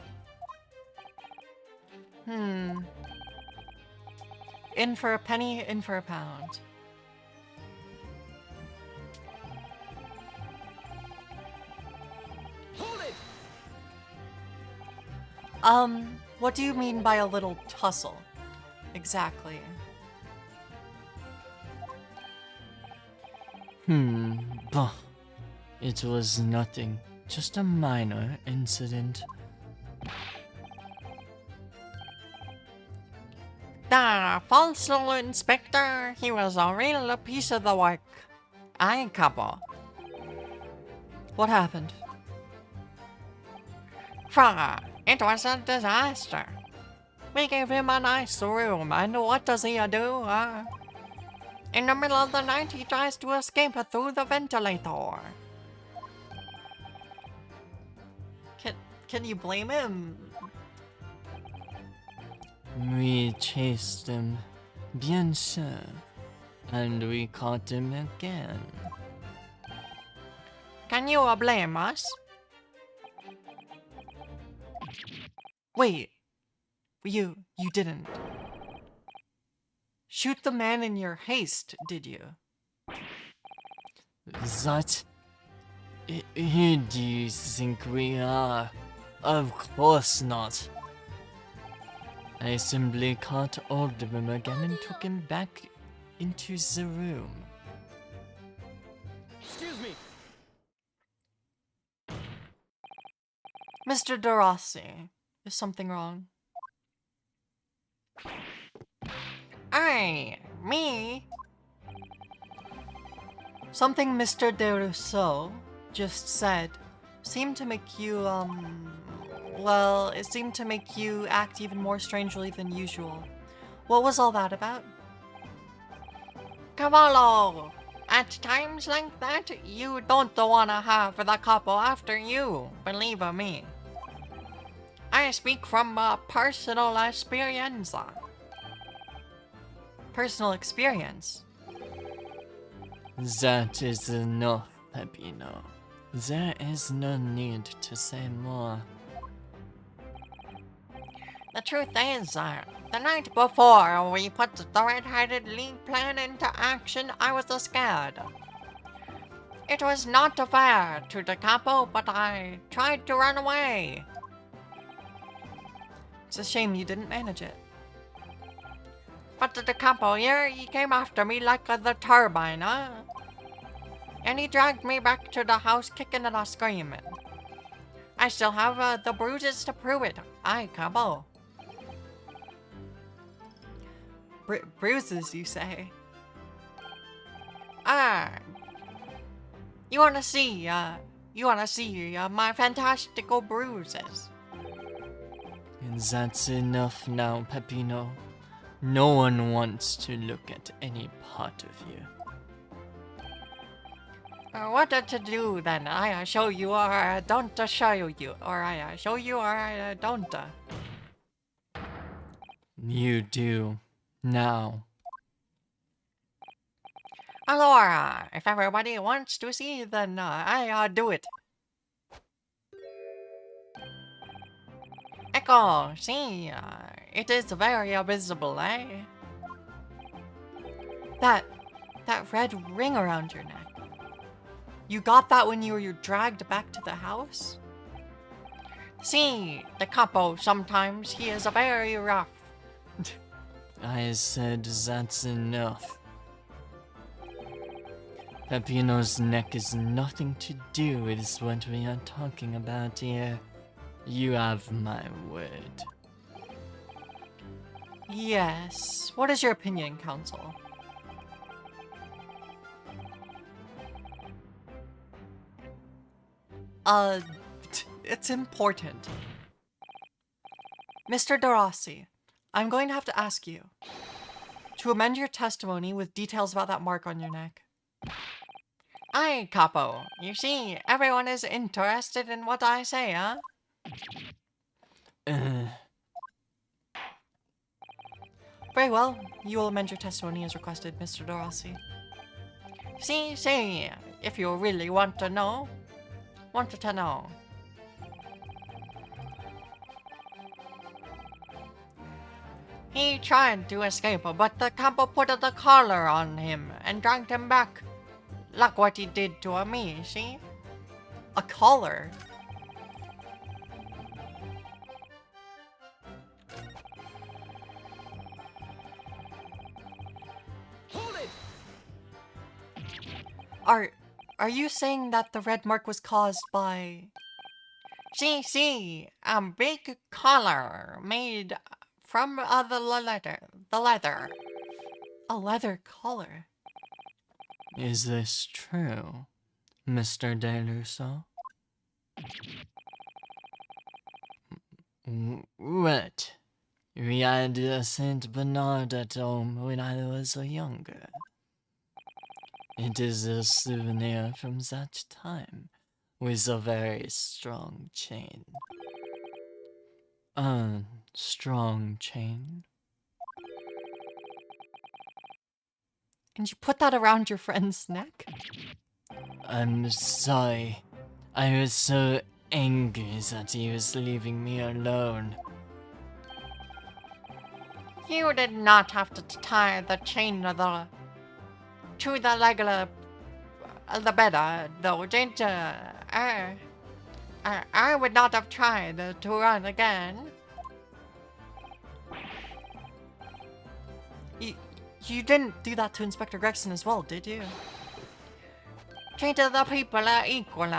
S1: In for a penny, in for a pound.
S3: Hold it!
S1: What do you mean by a little tussle? Exactly.
S2: Bah. It was nothing. Just a minor incident.
S4: The false little inspector, he was a real piece of the work. I couple.
S1: What happened?
S4: Frog, it was a disaster. We gave him a nice room, and what does he do? In the middle of the night, he tries to escape through the ventilator.
S1: Can you blame him?
S2: We chased him, bien sûr, and we caught him again.
S4: Can you blame us?
S1: Wait. You didn't. Shoot the man in your haste, did you?
S2: That? Who do you think we are? Of course not. I simply caught hold of him again and took him back into the room.
S3: Excuse me!
S1: Mr. De Rossi, is something wrong?
S4: Aye, me?
S1: Something Mr. De Rousseau just said seemed to make you, well, it seemed to make you act even more strangely than usual. What was all that about?
S4: Cavallo! At times like that, you don't wanna have the couple after you, believe me. I speak from personal experience.
S1: Personal experience?
S2: That is enough, Peppino. There is no need to say more.
S4: The truth is, the night before we put the Red-Headed League plan into action, I was scared. It was not fair to the capo, but I tried to run away.
S1: It's a shame you didn't manage it.
S4: But the capo here, he came after me like the turbine, and he dragged me back to the house kicking and screaming. I still have the bruises to prove it. Aye, capo.
S1: Bruises, you say?
S4: You wanna see my fantastical bruises?
S2: And that's enough now, Peppino. No one wants to look at any part of you.
S4: What to do then? I show you or I don't show you, or I show you or I don't.
S2: You do. Now.
S4: Allora, if everybody wants to see, then I do it. Echo, see, it is very visible, eh?
S1: That red ring around your neck. You got that when you were dragged back to the house?
S4: See, the capo sometimes he is very rough.
S2: I said that's enough. Peppino's neck is nothing to do with what we are talking about here. You have my word.
S1: Yes. What is your opinion, Council? It's important. Mr. Darossi, I'm going to have to ask you to amend your testimony with details about that mark on your neck.
S4: Aye, capo. You see, everyone is interested in what I say, huh?
S1: Very well. You will amend your testimony as requested, Mr. Darossi.
S4: See, if you really wanted to know. He tried to escape, but the capo put the collar on him and dragged him back. Like what he did to me, see?
S1: A collar?
S3: Hold it!
S1: Are you saying that the red mark was caused by...
S4: See, a big collar made from the leather.
S1: A leather collar?
S2: Is this true, Mr. DeLusso? What? We had a Saint Bernard at home when I was younger. It is a souvenir from that time, with a very strong chain. A strong chain?
S1: And you put that around your friend's neck?
S2: I'm sorry. I was so angry that he was leaving me alone.
S4: You did not have to tie the chain to the leg of the bed, though, did I would not have tried to run again.
S1: You didn't do that to Inspector Gregson as well, did you?
S4: Treat the people equal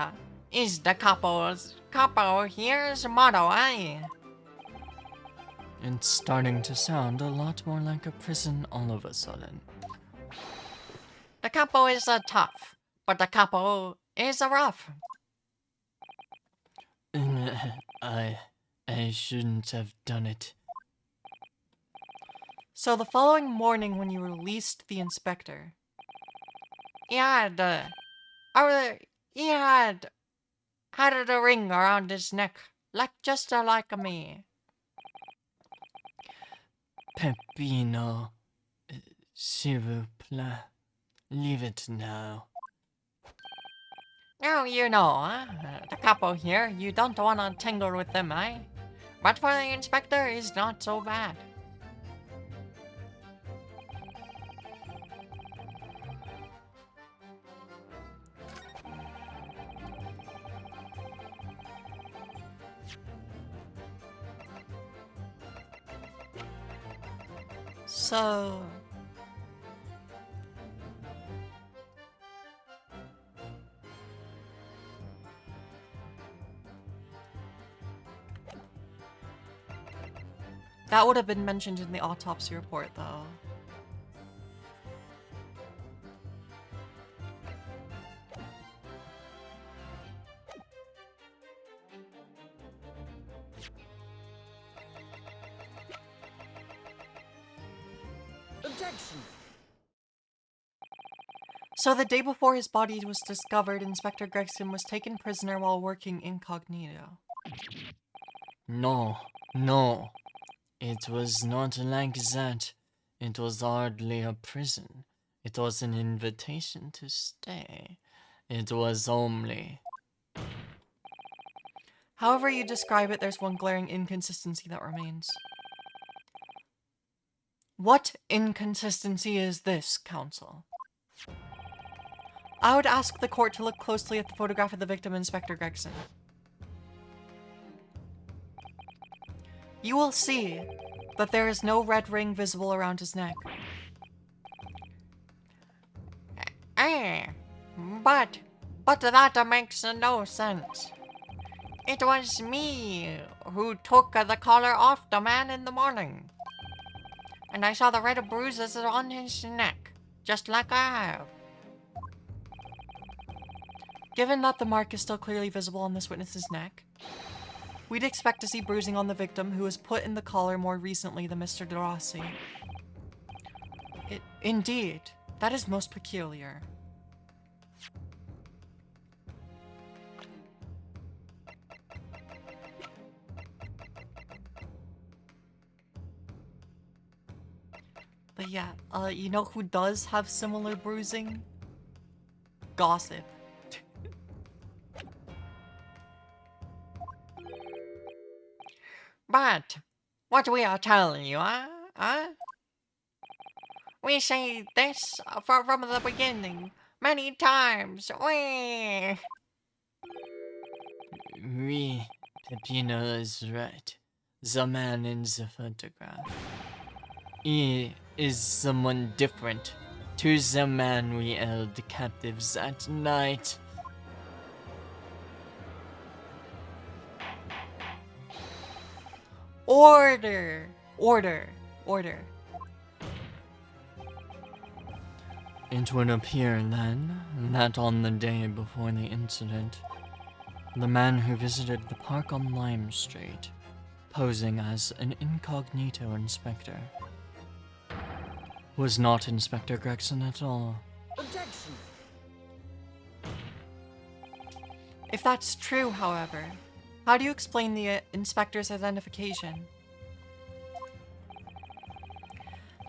S4: is the capo here's motto, eh?
S2: It's starting to sound a lot more like a prison all of a sudden.
S4: The capo is tough, but the capo is rough.
S2: I shouldn't have done it.
S1: So the following morning when you released the inspector...
S4: He had a ring around his neck, just like me.
S2: Peppino, s'il vous plaît. Leave it now.
S4: Oh, you know, the couple here, you don't want to tangle with them, eh? But for the inspector, it's not so bad.
S1: So, that would have been mentioned in the autopsy report, though.
S3: Objection!
S1: So the day before his body was discovered, Inspector Gregson was taken prisoner while working incognito.
S2: No, no. It was not like that. It was hardly a prison. It was an invitation to stay. It was only...
S1: However you describe it, there's one glaring inconsistency that remains. What inconsistency is this, Counsel? I would ask the court to look closely at the photograph of the victim, Inspector Gregson. You will see that there is no red ring visible around his neck.
S4: But that makes no sense. It was me who took the collar off the man in the morning. And I saw the red bruises on his neck, just like I have.
S1: Given that the mark is still clearly visible on this witness's neck, we'd expect to see bruising on the victim who was put in the collar more recently than Mr. De Rossi. Indeed, that is most peculiar. But yeah, you know who does have similar bruising? Gossip.
S4: But what we are telling you, we say this from the beginning, many times.
S2: Peppino is right. The man in the photograph. He is someone different to the man we held captives that night.
S1: Order! Order! Order.
S2: It would appear, then, that on the day before the incident, the man who visited the park on Lime Street, posing as an incognito inspector, was not Inspector Gregson at all.
S3: Objection!
S1: If that's true, however, how do you explain the inspector's identification?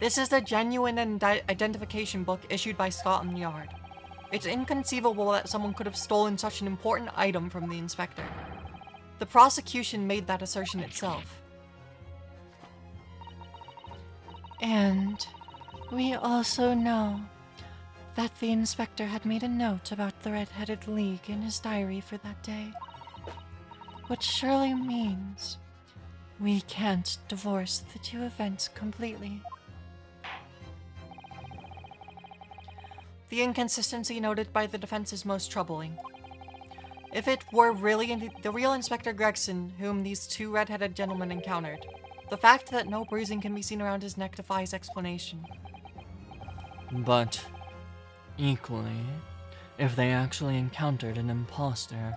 S1: This is a genuine identification book issued by Scotland Yard. It's inconceivable that someone could have stolen such an important item from the inspector. The prosecution made that assertion itself. And we also know that the inspector had made a note about the Red-Headed League in his diary for that day. Which surely means we can't divorce the two events completely. The inconsistency noted by the defense is most troubling. If it were really the real Inspector Gregson whom these two red-headed gentlemen encountered, the fact that no bruising can be seen around his neck defies explanation.
S2: But, equally, if they actually encountered an imposter,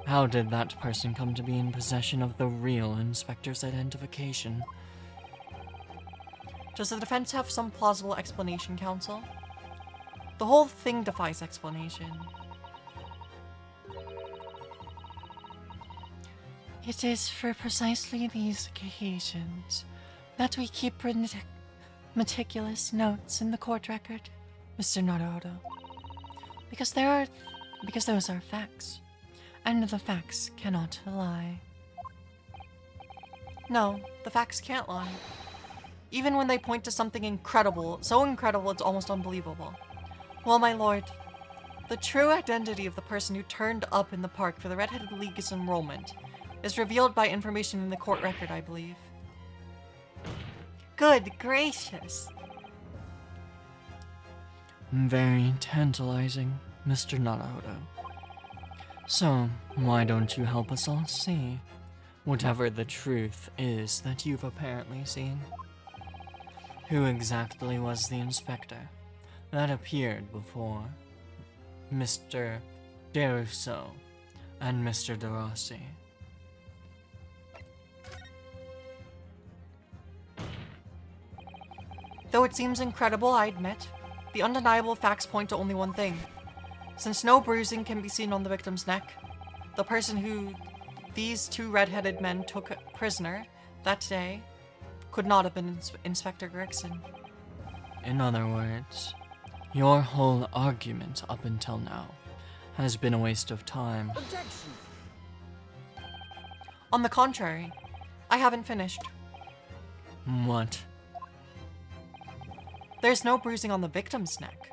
S2: how did that person come to be in possession of the real inspector's identification?
S1: Does the defense have some plausible explanation, counsel? The whole thing defies explanation. It is for precisely these occasions that we keep meticulous notes in the court record. Mr. Naruto. Because those are facts. And the facts cannot lie. No, the facts can't lie. Even when they point to something incredible, so incredible it's almost unbelievable. Well, my lord, the true identity of the person who turned up in the park for the Red-Headed League's enrollment is revealed by information in the court record, I believe. Good gracious!
S2: Very tantalizing, Mr. Naruto. So, why don't you help us all see whatever the truth is that you've apparently seen? Who exactly was the inspector that appeared before Mr. Deruso and Mr. DeRossi?
S1: Though it seems incredible, I admit, the undeniable facts point to only one thing. Since no bruising can be seen on the victim's neck, the person who these two red-headed men took prisoner that day could not have been Inspector Gregson.
S2: In other words, your whole argument up until now has been a waste of time.
S3: Objection!
S1: On the contrary, I haven't finished.
S2: What?
S1: There's no bruising on the victim's neck.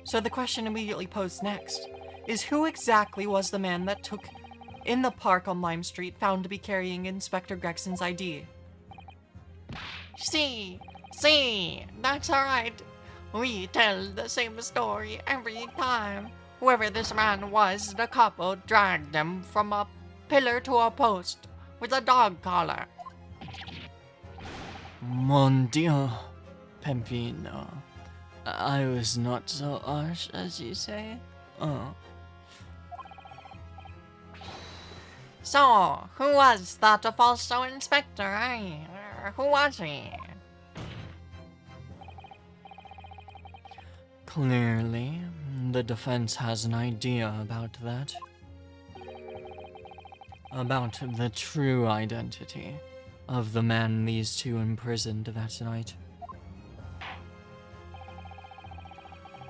S1: So the question immediately posed next is who exactly was the man that took in the park on Lime Street found to be carrying Inspector Gregson's ID?
S4: See, that's alright. We tell the same story every time. Whoever this man was, the couple dragged him from a pillar to a post with a dog collar.
S2: Mon Dio, Pempino. I was not so harsh as you say. Oh.
S4: So, who was that falso inspector, eh? Who was he?
S2: Clearly, the defense has an idea about that. About the true identity of the man these two imprisoned that night.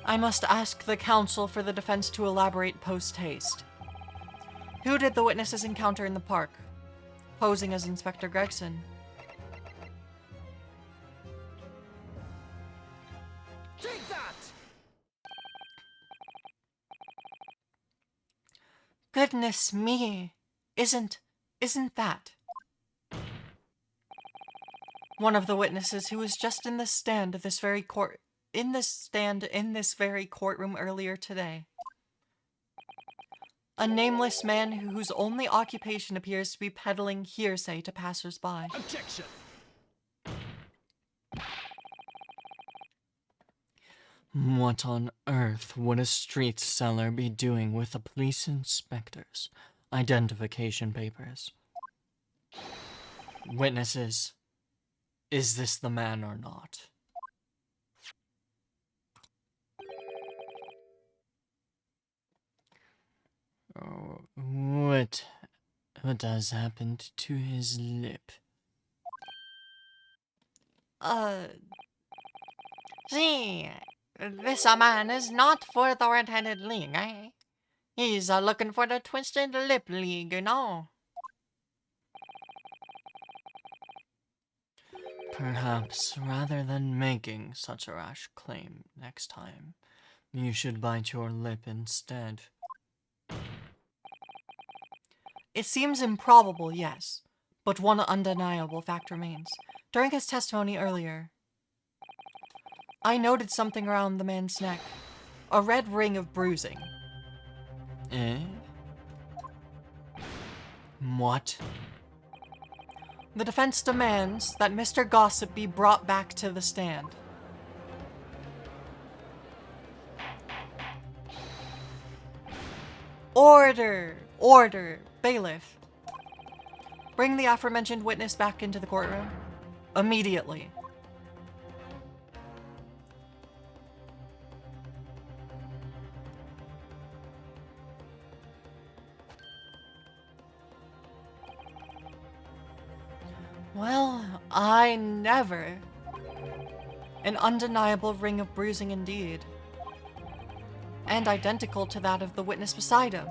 S1: I must ask the counsel for the defense to elaborate post-haste. Who did the witnesses encounter in the park, posing as Inspector Gregson?
S3: Take that!
S1: Goodness me! Isn't that one of the witnesses who was just in the stand of this very in this very courtroom earlier today? A nameless man whose only occupation appears to be peddling hearsay to passers-by.
S3: Objection!
S2: What on earth would a street seller be doing with a police inspector's identification papers? Witnesses, is this the man or not? Oh, what has happened to his lip?
S4: See, this man is not for the Red-Headed League, eh? He's looking for the Twisted Lip League, you know?
S2: Perhaps, rather than making such a rash claim next time, you should bite your lip instead.
S1: It seems improbable, yes, but one undeniable fact remains. During his testimony earlier, I noted something around the man's neck. A red ring of bruising.
S2: Eh? What?
S1: The defense demands that Mr. Gossip be brought back to the stand. Order! Order! Bailiff. Bring the aforementioned witness back into the courtroom. Immediately. Well, I never. An undeniable ring of bruising indeed. and identical to that of the witness beside him.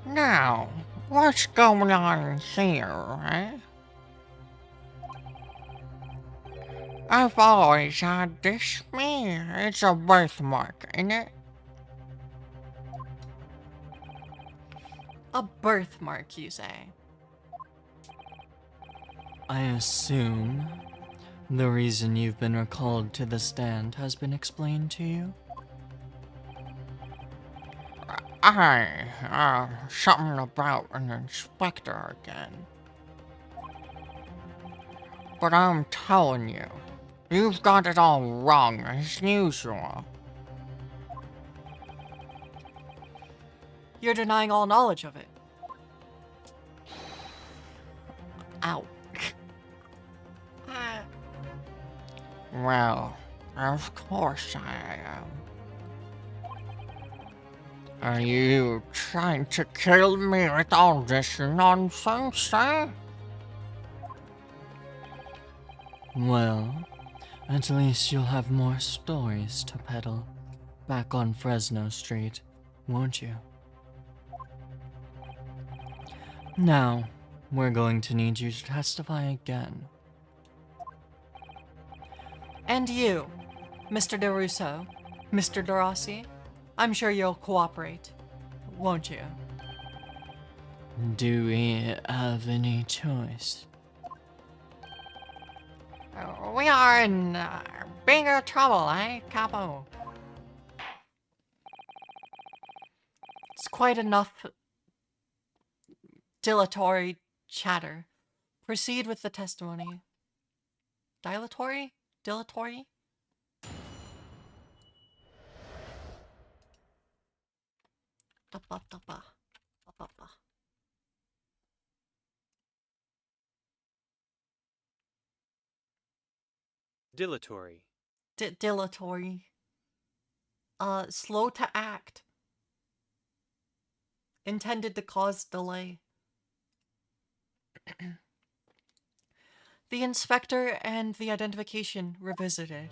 S4: Now, what's going on here, eh? I've always had this me. It's a birthmark, ain't it?
S1: A birthmark, you say?
S2: I assume the reason you've been recalled to the stand has been explained to you?
S4: Something about an inspector again. But I'm telling you, you've got it all wrong as usual.
S1: You're denying all knowledge of it. Ow.
S4: Well, of course I am. Are you trying to kill me with all this nonsense, eh?
S2: Well, at least you'll have more stories to peddle back on Fresno Street, won't you? Now, we're going to need you to testify again.
S1: And you, Mr. DeRusso, Mr. DeRossi, I'm sure you'll cooperate, won't you?
S2: Do we have any choice?
S4: We are in bigger trouble, eh, Capo?
S1: It's quite enough dilatory chatter. Proceed with the testimony. Dilatory? Dilatory? Da-ba-da-ba. Da-ba-ba.
S5: Dilatory.
S1: Dilatory. Slow to act. Intended to cause delay. The inspector and the identification revisited.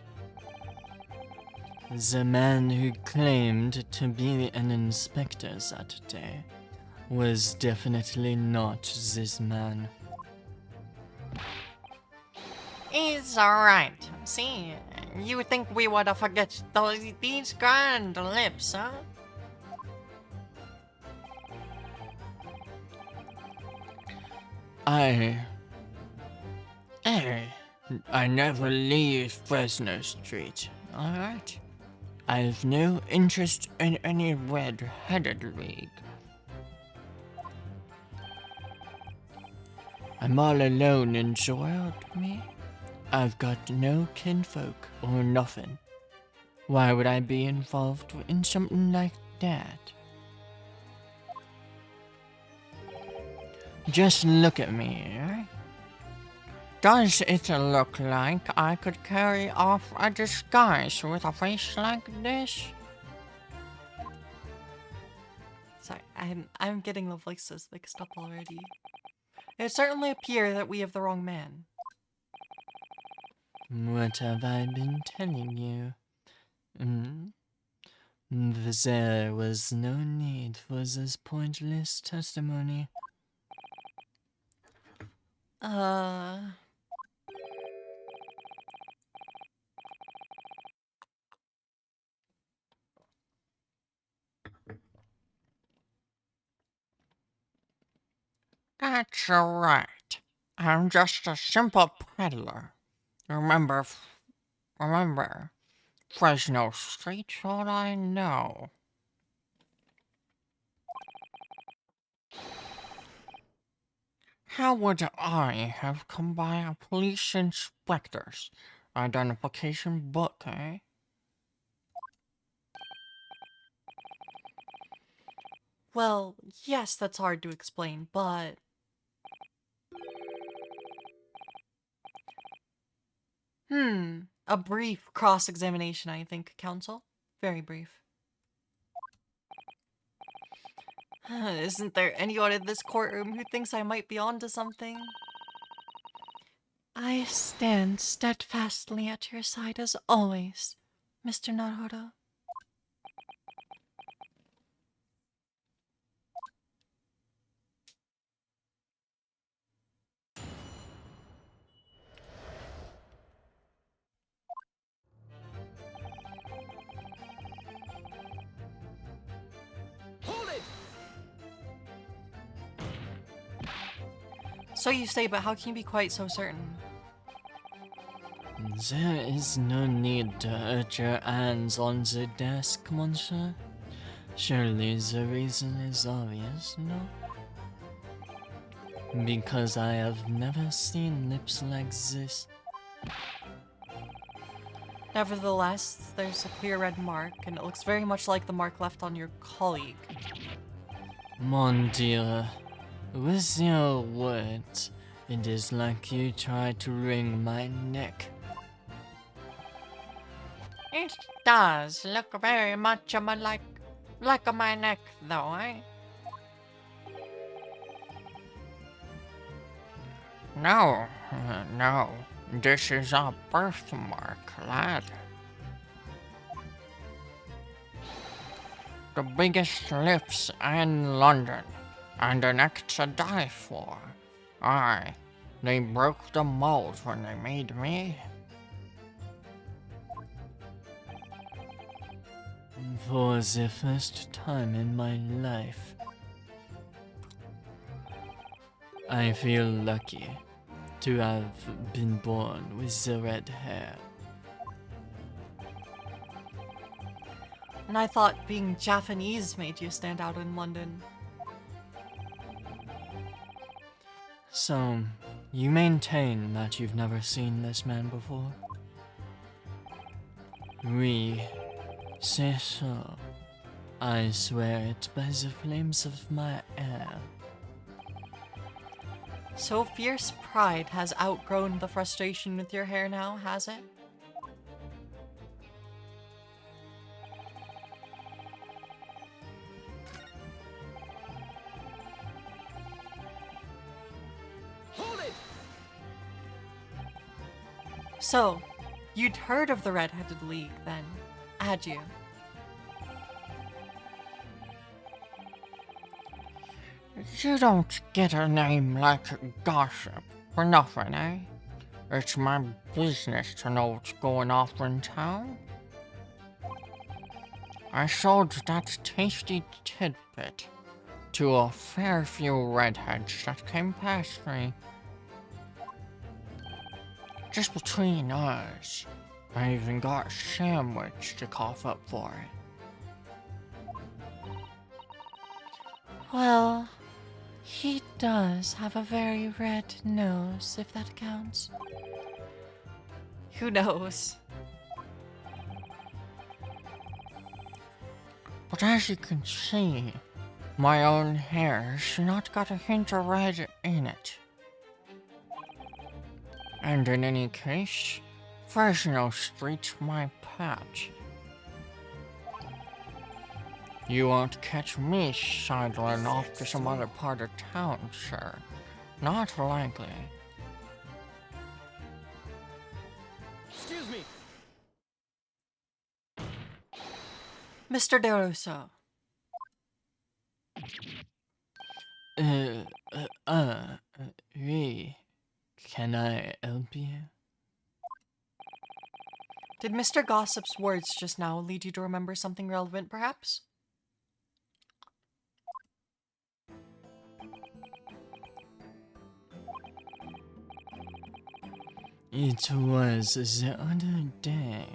S2: The man who claimed to be an inspector that day was definitely not this man.
S4: He's alright. See, you think we would forget these grand lips, huh?
S2: I never leave Fresno Street, alright? I've no interest in any red-headed league. I'm all alone in the world, me. I've got no kinfolk or nothing. Why would I be involved in something like that? Just look at me, right?
S4: Does it look like I could carry off a disguise with a face like this?
S1: Sorry, I'm getting the voices mixed up already. It certainly appears that we have the wrong man.
S2: What have I been telling you? There was no need for this pointless testimony.
S4: That's right. I'm just a simple peddler. Remember, Fresno Street's all I know. How would I have come by a police inspector's identification book, eh?
S1: Well, yes, that's hard to explain, but... A brief cross-examination, I think, counsel. Very brief. Isn't there anyone in this courtroom who thinks I might be onto something? I stand steadfastly at your side as always, Mr. Naruto.
S3: Hold it!
S1: So you say, but how can you be quite so certain?
S2: There is no need to hurt your hands on the desk, monsieur. Surely the reason is obvious, no? Because I have never seen lips like this.
S1: Nevertheless, there's a clear red mark, and it looks very much like the mark left on your colleague.
S2: Mon Dieu, with your words, it is like you tried to wring my neck.
S4: It does look very much like my neck, though, eh? No, no. This is a birthmark, lad. The biggest lips in London, and a neck to die for. Aye, they broke the mold when they made me.
S2: For the first time in my life, I feel lucky to have been born with the red hair.
S1: And I thought being Japanese made you stand out in London.
S2: So, you maintain that you've never seen this man before? Oui, c'est so. I swear it by the flames of my hair.
S1: So fierce pride has outgrown the frustration with your hair now, has it?
S3: Hold it!
S1: So, you'd heard of the Red-Headed League then, had you?
S4: You don't get a name like Gossip for nothing, eh? It's my business to know what's going off in town. I sold that tasty tidbit to a fair few redheads that came past me. Just between us, I even got a sandwich to cough up for it.
S1: Well, he does have a very red nose, if that counts. Who knows?
S4: But as you can see, my own hair's not got a hint of red in it. And in any case, Fresno Street's my patch. You won't catch me sidling off to some other part of town, sir. Not likely.
S3: Excuse me.
S1: Mr. DeRusso.
S2: Oui. Can I help you?
S1: Did Mr. Gossip's words just now lead you to remember something relevant, perhaps?
S2: It was the other day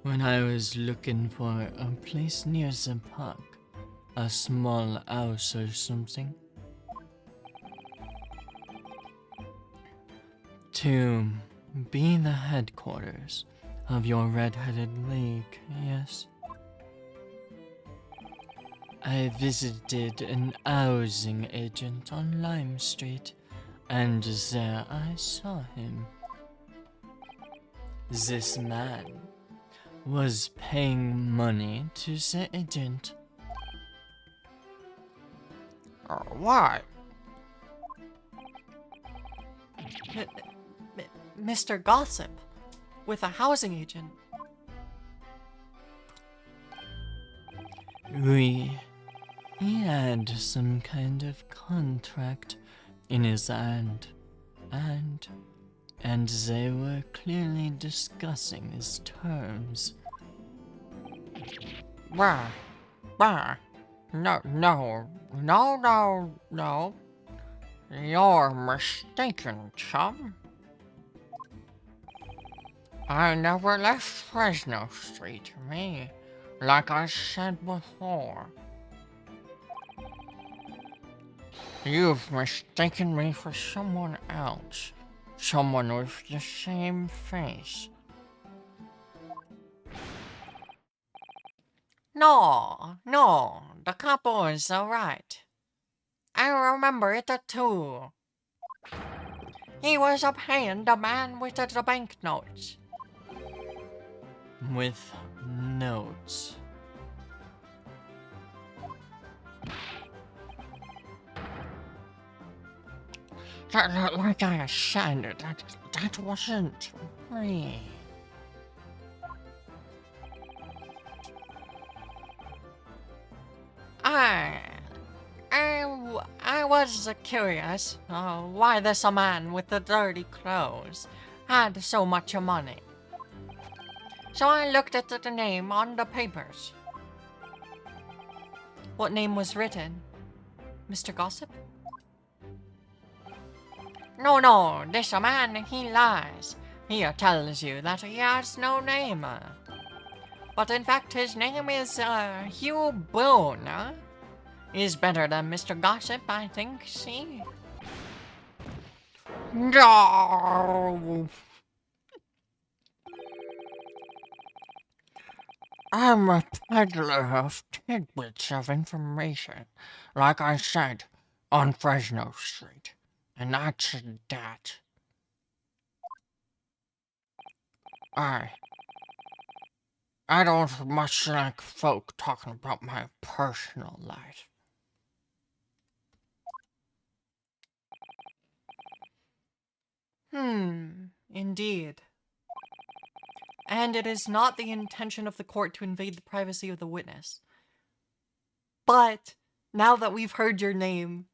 S2: when I was looking for a place near the park. A small house or something. To be the headquarters of your Red-Headed League, yes? I visited an housing agent on Lime Street, and there I saw him. This man was paying money to the agent.
S4: Why?
S1: Mr. Gossip with a housing agent.
S2: He had some kind of contract in his hand, and they were clearly discussing his terms.
S4: Bah, bah. No, no, no, no, no. You're mistaken, chum. I never left Fresno Street, me. Like I said before. You've mistaken me for someone else. Someone with the same face. No, no, the couple is alright. I remember it too. He was paying the man with the banknotes.
S2: With notes.
S4: Like I said, that wasn't me. I was curious why this man with the dirty clothes had so much money. So I looked at the name on the papers.
S1: What name was written? Mr. Gossip?
S4: No, this man, he lies. He tells you that he has no name. But in fact, his name is Hugh Boone. Is better than Mr. Gossip, I think, see? No! I'm a peddler of tidbits of information, like I said, on Fresno Street. And that's that. I don't much like folk talking about my personal life.
S1: Indeed. And it is not the intention of the court to invade the privacy of the witness. But now that we've heard your name,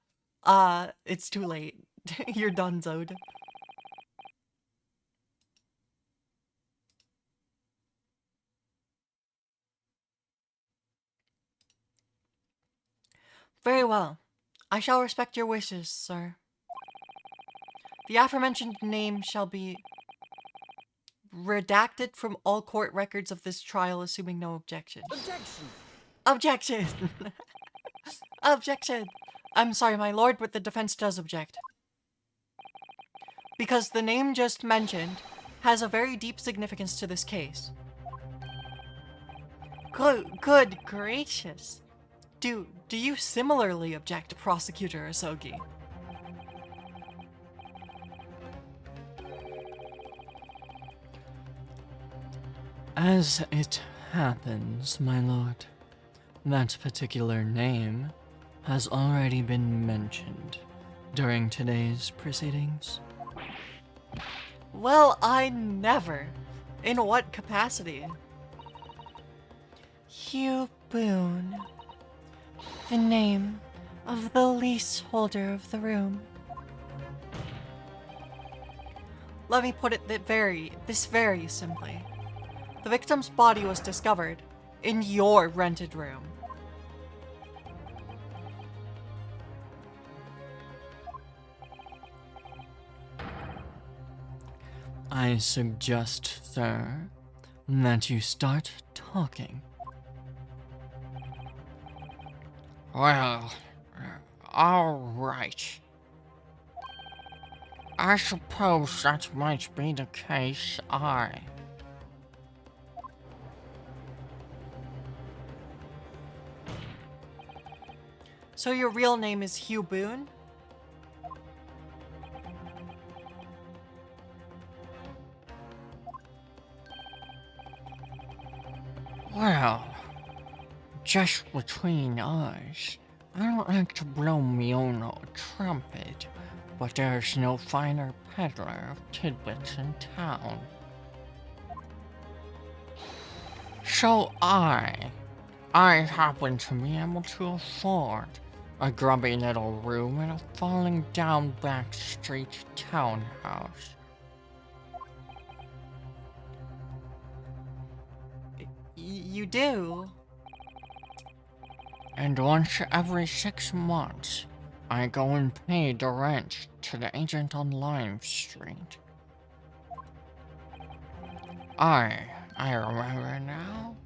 S1: it's too late. You're donezoed. Very well. I shall respect your wishes, sir. The aforementioned name shall be redacted from all court records of this trial, assuming no objections.
S3: Objection!
S1: Objection! Objection! I'm sorry, my lord, but the defense does object. Because the name just mentioned has a very deep significance to this case. Good gracious. Do you similarly object, Prosecutor Asogi?
S2: As it happens, my lord, that particular name has already been mentioned during today's proceedings.
S1: Well, I never. In what capacity? Hugh Boone. The name of the leaseholder of the room. Let me put it this very simply. The victim's body was discovered in your rented room.
S2: I suggest, sir, that you start talking.
S4: Well, alright. I suppose that might be the case,
S1: So your real name is Hugh Boone?
S4: Well, just between us,
S2: I don't like to blow me own trumpet, but there's no finer peddler of tidbits in town. So I happen to be able to afford a grubby little room in a falling down back street townhouse.
S1: You do?
S2: And once every 6 months, I go and pay the rent to the agent on Lime Street. I remember now.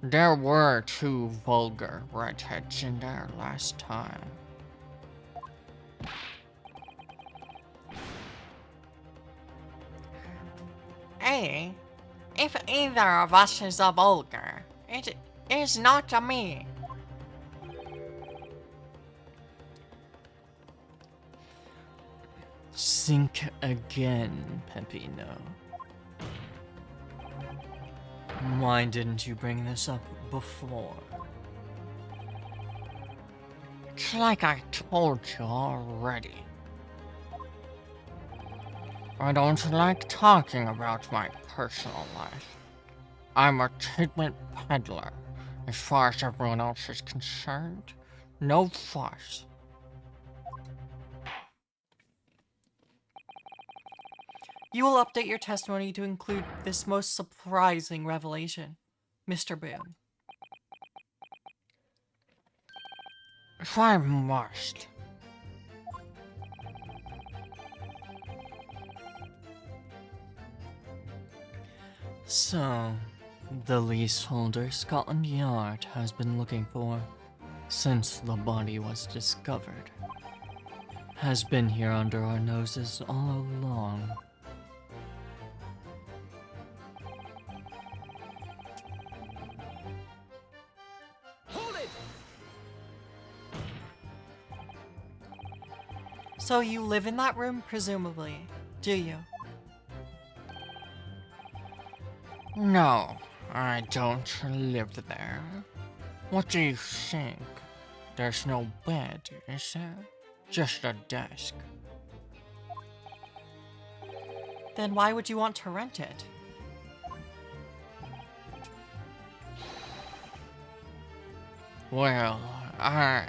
S2: There were 2 vulgar redheads in there last time.
S4: Hey, if either of us is a vulgar, it is not a me.
S2: Think again, Peppino. Why didn't you bring this up before?
S4: It's like I told you already.
S2: I don't like talking about my personal life. I'm a tidbit peddler. As far as everyone else is concerned, no fuss.
S1: You will update your testimony to include this most surprising revelation, Mr. Boone.
S2: If I must. So, the leaseholder Scotland Yard has been looking for since the body was discovered. Has been here under our noses all along.
S3: Hold it!
S1: So you live in that room, presumably, do you?
S2: No, I don't live there. What do you think? There's no bed, is there? Just a desk.
S1: Then why would you want to rent it?
S2: Well, I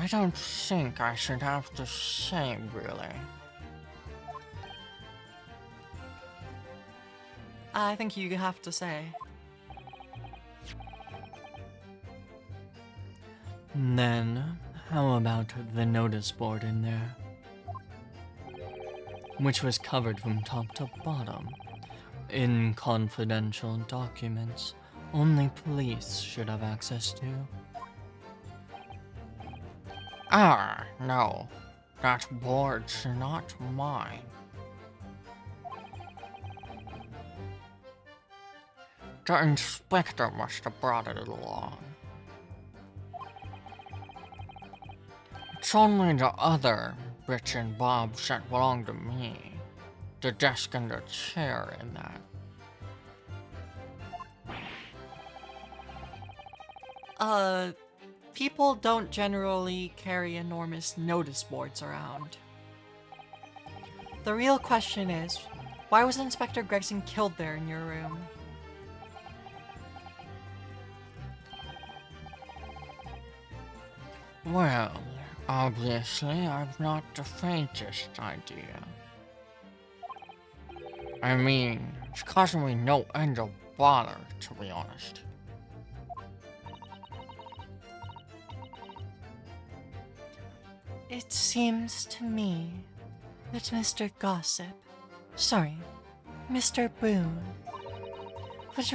S2: don't think I should have to say, really.
S1: I think you have to say.
S2: Then, how about the notice board in there? Which was covered from top to bottom. In confidential documents only police should have access to. Ah, no. That board's not mine. The inspector must have brought it along. It's only the other bits and bobs that belong to me. The desk and the chair in that.
S1: People don't generally carry enormous notice boards around. The real question is, why was Inspector Gregson killed there in your room?
S2: Well, obviously I've not the faintest idea. I mean, it's causing me no end of bother, to be honest.
S1: It seems to me that Mr. Gossip, sorry, Mr. Boone, would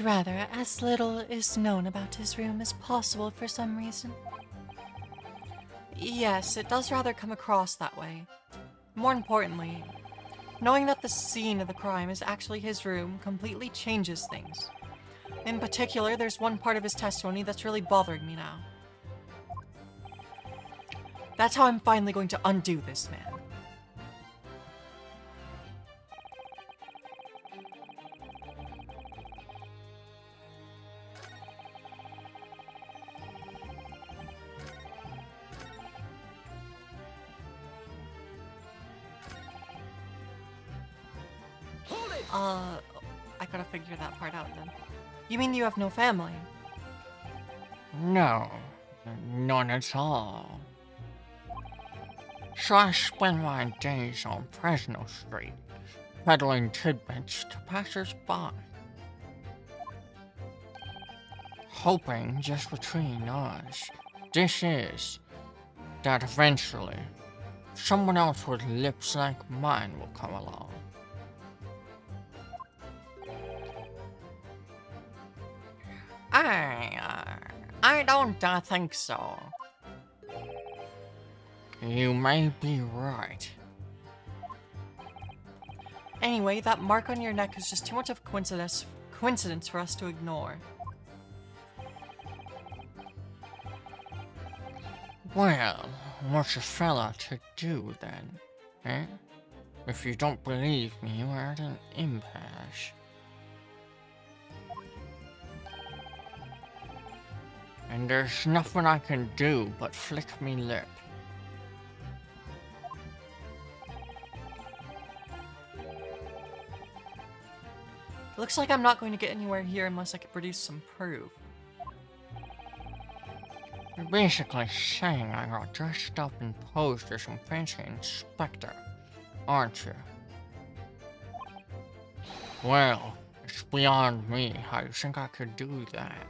S1: rather as little is known about his room as possible for some reason. Yes, it does rather come across that way. More importantly, knowing that the scene of the crime is actually his room completely changes things. In particular, there's one part of his testimony that's really bothering me now. That's how I'm finally going to undo this man. I gotta figure that part out then. You mean you have no family?
S2: No, none at all. So I spend my days on Fresno Street, peddling tidbits to passers-by. Hoping just between us, that eventually, someone else with lips like mine will come along.
S4: I don't think so.
S2: You may be right.
S1: Anyway, that mark on your neck is just too much of a coincidence for us to ignore.
S2: Well, what's a fella to do then, eh? If you don't believe me, we're at an impasse. And there's nothing I can do but flick me lip.
S1: Looks like I'm not going to get anywhere here unless I can produce some proof.
S2: You're basically saying I got dressed up and posed as some fancy inspector, aren't you? Well, it's beyond me how you think I could do that.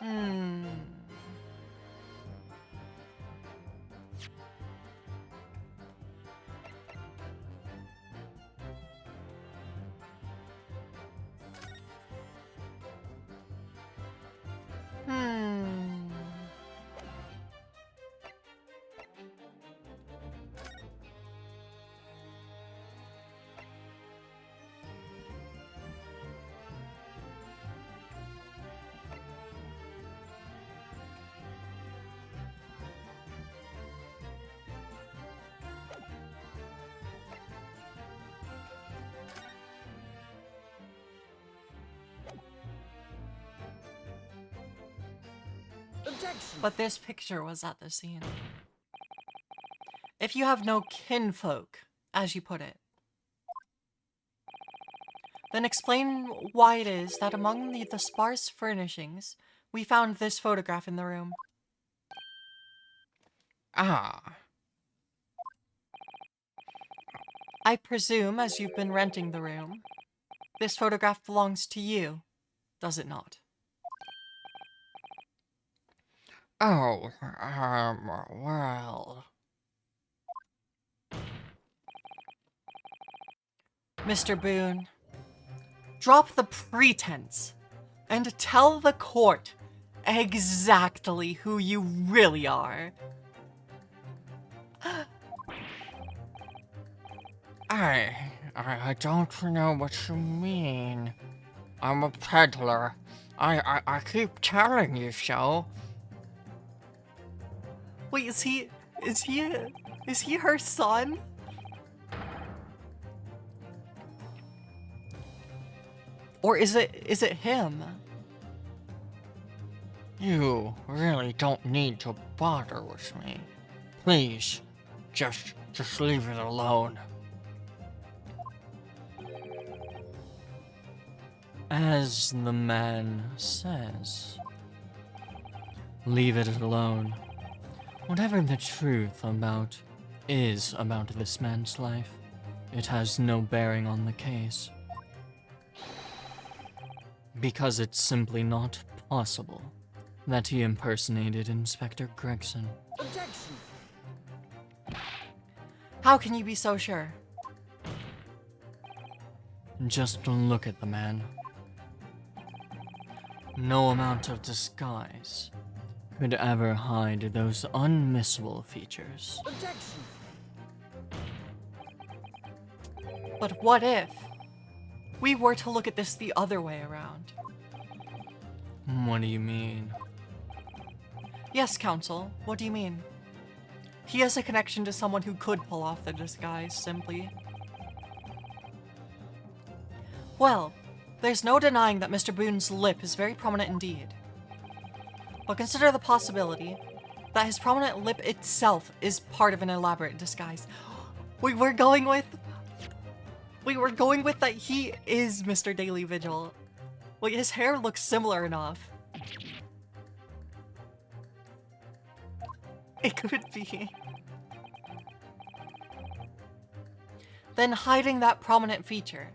S1: Hmm. Hmm.
S3: Objection!
S1: But this picture was at the scene. If you have no kinfolk, as you put it, then explain why it is that among the sparse furnishings, we found this photograph in the room.
S2: Ah,
S1: I presume, as you've been renting the room, this photograph belongs to you, does it not?
S2: oh, well...
S1: Mr. Boone, drop the pretense and tell the court exactly who you really are.
S2: I don't know what you mean. I'm a peddler. I keep telling you so.
S1: Wait, is he her son? Or is it him?
S2: You really don't need to bother with me. Please, just leave it alone. As the man says. Leave it alone. Whatever the truth is about this man's life, it has no bearing on the case. Because it's simply not possible that he impersonated Inspector Gregson.
S3: Objection!
S1: How can you be so sure?
S2: Just look at the man. No amount of disguise could ever hide those unmissable features.
S3: Objection!
S1: But what if we were to look at this the other way around?
S2: What do you mean?
S1: Yes, Counsel, what do you mean? He has a connection to someone who could pull off the disguise, simply. Well, There's no denying that Mr. Boone's lip is very prominent indeed. But consider the possibility that his prominent lip itself is part of an elaborate disguise. We were going with that he is Mr. Daily Vigil. Like, his hair looks similar enough. It could be. Then hiding that prominent feature.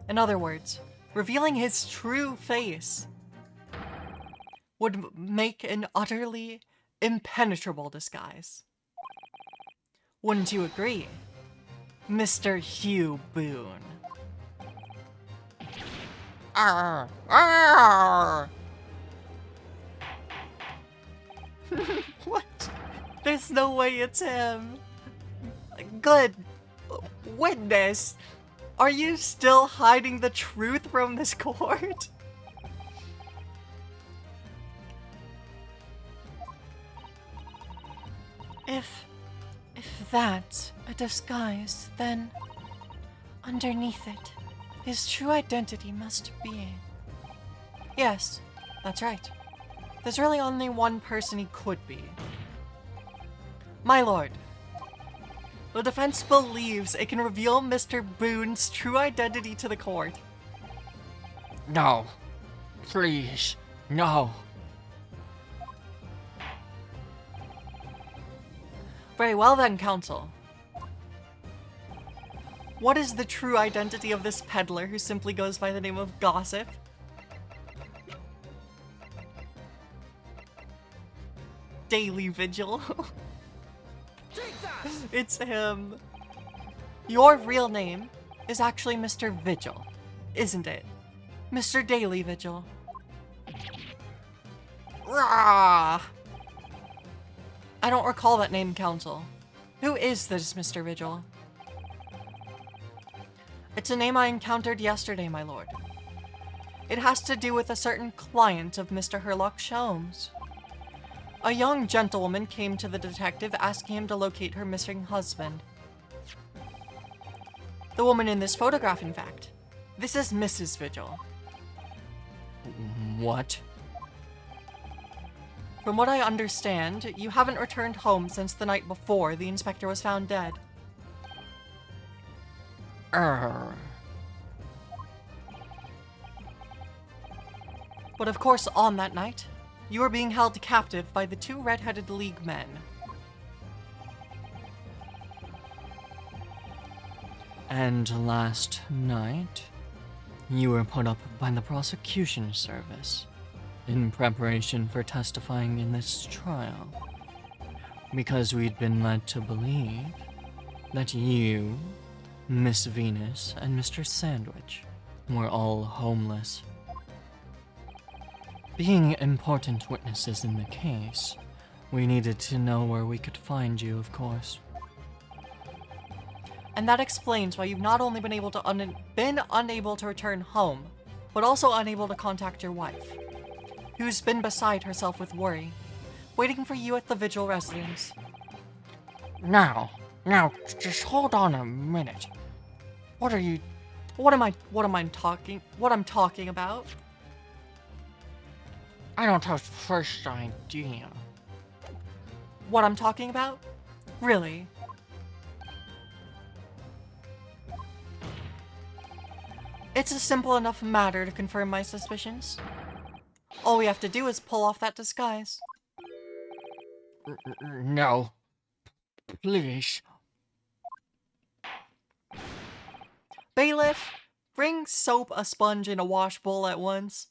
S1: In other words, revealing his true face would make an utterly impenetrable disguise. Wouldn't you agree, Mr. Hugh Boone?
S4: Arr! Arr!
S1: What? There's no way it's him. Good. Witness, are you still hiding the truth from this court? If that's a disguise, then underneath it, his true identity must be. Yes, that's right. There's really only one person he could be. My lord, the defense believes it can reveal Mr. Boone's true identity to the court.
S4: No. Please. No.
S1: Very well then, counsel. What is the true identity of this peddler who simply goes by the name of Gossip? Daily Vigil.
S3: Take that!
S1: It's him. Your real name is actually Mr. Vigil, isn't it? Mr. Daily Vigil. Rah! I don't recall that name, counsel. Who is this Mr. Vigil? It's a name I encountered yesterday, my lord. It has to do with a certain client of Mr. Herlock Sholmes. A young gentlewoman came to the detective asking him to locate her missing husband. The woman in this photograph, in fact. This is Mrs. Vigil.
S2: What?
S1: From what I understand, you haven't returned home since the night before the inspector was found dead. But of course, on that night, you were being held captive by the two Red-Headed League men.
S2: And last night, you were put up by the prosecution service in preparation for testifying in this trial, because we'd been led to believe that you, Miss Venus, and Mr. Sandwich were all homeless. Being important witnesses in the case, we needed to know where we could find you, of course.
S1: And that explains why you've not only been unable to return home, but also unable to contact your wife, who's been beside herself with worry, waiting for you at the Vigil residence.
S4: Now, just hold on a minute. What are you...
S1: What am I talking about?
S4: I don't have the first idea.
S1: What I'm talking about? Really? It's a simple enough matter to confirm my suspicions. All we have to do is pull off that disguise.
S4: No. Please.
S1: Bailiff, bring soap, a sponge, and a wash bowl at once.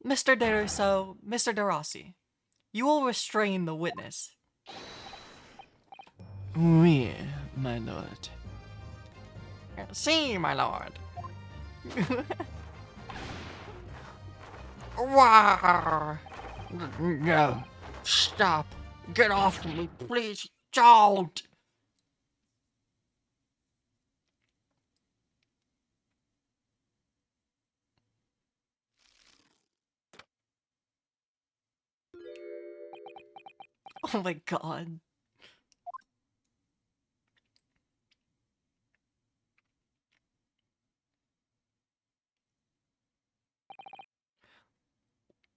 S1: Mr. De Rousseau, Mr. De Rossi, you will restrain the witness.
S2: Oui, my lord.
S4: See, my lord. Wow. No. Stop. Get off of me, please. Don't.
S1: Oh my god.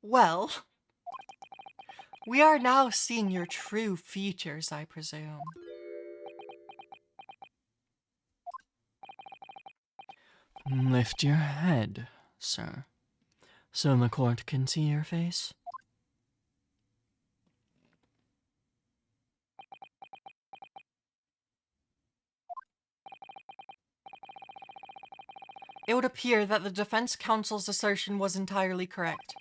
S1: Well, we are now seeing your true features, I presume.
S2: Lift your head, sir, so the court can see your face.
S1: It would appear that the defense counsel's assertion was entirely correct.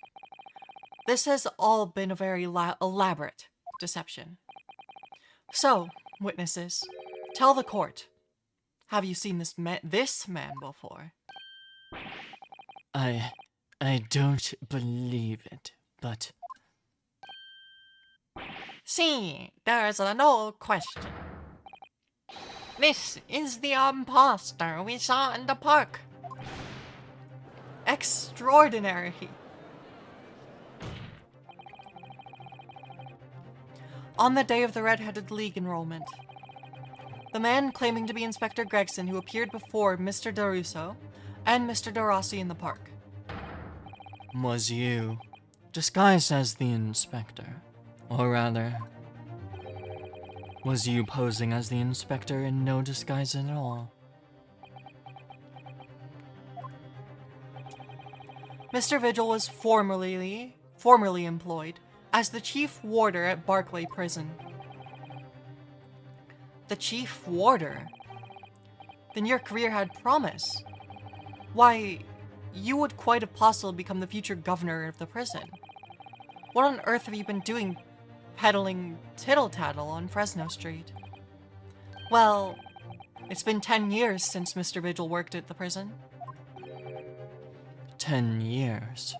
S1: This has all been a very elaborate deception. So, witnesses, tell the court, have you seen this man before?
S2: I don't believe it, but
S4: See, there is no question. This is the imposter we saw in the park.
S1: Extraordinary. On the day of the Red-Headed League enrollment, the man claiming to be Inspector Gregson who appeared before Mr. DeRusso and Mr. DeRossi in the park.
S2: was you disguised as the inspector? Or rather, was you posing as the inspector in no disguise at all?
S1: Mr. Vigil was formerly employed as the chief warder at Barclay Prison. The chief warder? Then your career had promise. Why, you would quite have possibly become the future governor of the prison. What on earth have you been doing peddling tittle-tattle on Fresno Street? Well, it's been 10 years since Mr. Vigil worked at the prison.
S2: 10 years.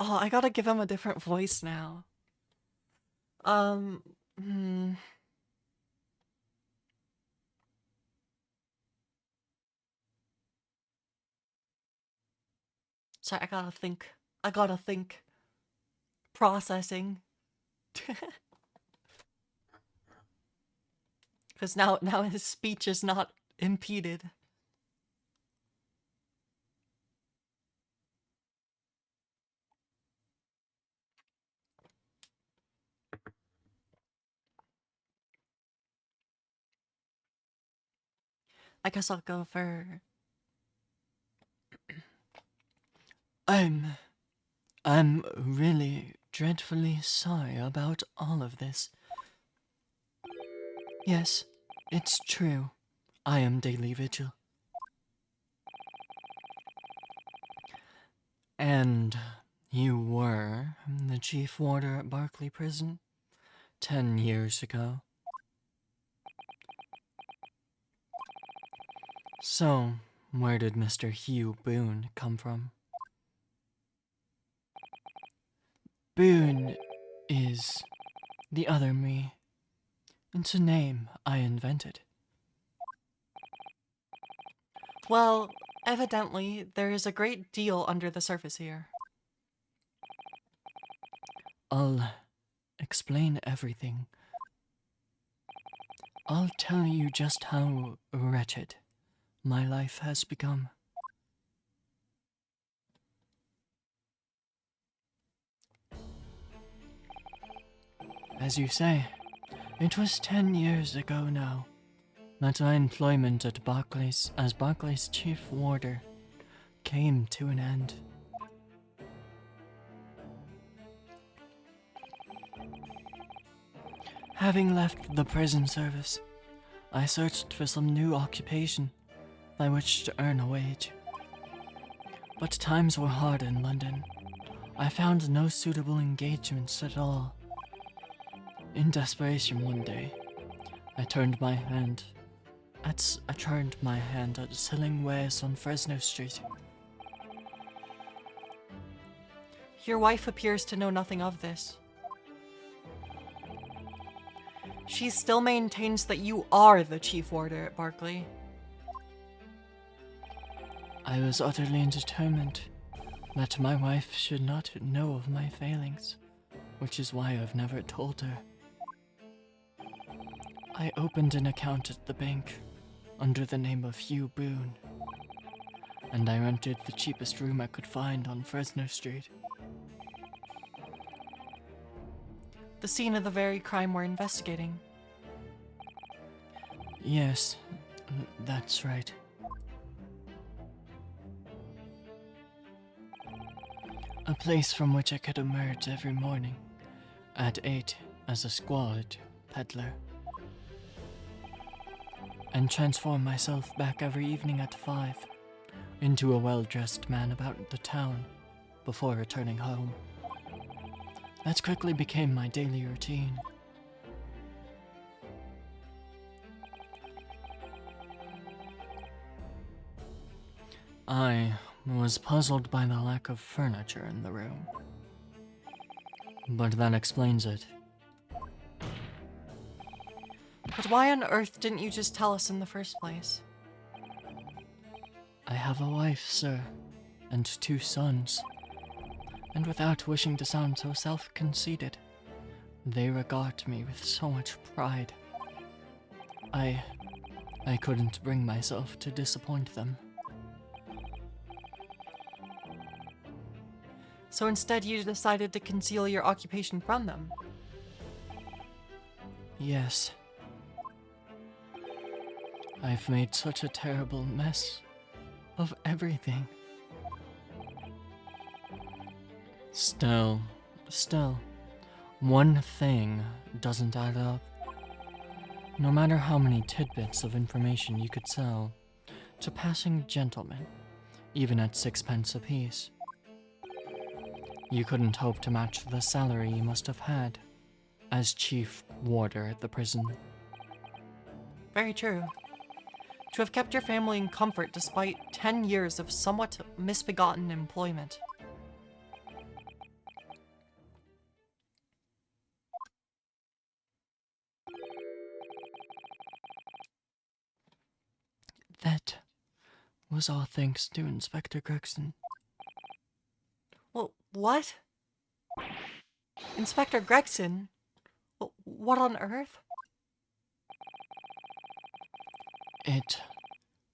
S1: Oh, I gotta give him a different voice now. Hmm. Sorry, I gotta think. Processing. Because now his speech is not impeded. I guess I'll go for...
S2: I'm really dreadfully sorry about all of this. Yes, it's true. I am Daily Vigil. And you were the chief warder at Barclay Prison 10 years ago. So, where did Mr. Hugh Boone come from? Boone is the other me. It's a name I invented.
S1: Well, evidently, there is a great deal under the surface here.
S2: I'll explain everything. I'll tell you just how wretched my life has become. As you say, it was 10 years ago now that my employment at as Barclay's chief warder came to an end. Having left the prison service, I searched for some new occupation by which to earn a wage. But times were hard in London. I found no suitable engagements at all. In desperation one day, I turned my hand at selling wares on Fresno Street.
S1: Your wife appears to know nothing of this. She still maintains that you are the chief warder at Barclay.
S2: I was utterly determined that my wife should not know of my failings, which is why I've never told her. I opened an account at the bank under the name of Hugh Boone, and I rented the cheapest room I could find on Fresno Street.
S1: The scene of the very crime we're investigating.
S2: Yes, that's right. A place from which I could emerge every morning at 8 as a squalid peddler, and transform myself back every evening at 5 into a well-dressed man about the town before returning home. That quickly became my daily routine. I was puzzled by the lack of furniture in the room, but that explains it.
S1: But why on earth didn't you just tell us in the first place?
S2: I have a wife, sir, and 2 sons, and without wishing to sound so self-conceited, they regard me with so much pride. I couldn't bring myself to disappoint them.
S1: So instead you decided to conceal your occupation from them.
S2: Yes. I've made such a terrible mess of everything. Still, one thing doesn't add up. No matter how many tidbits of information you could sell to passing gentlemen, even at 6p apiece, you couldn't hope to match the salary you must have had as chief warder at the prison.
S1: Very true. To have kept your family in comfort despite 10 years of somewhat misbegotten employment.
S2: That was all thanks to Inspector Gregson.
S1: Well, what? Inspector Gregson? What on earth?
S2: It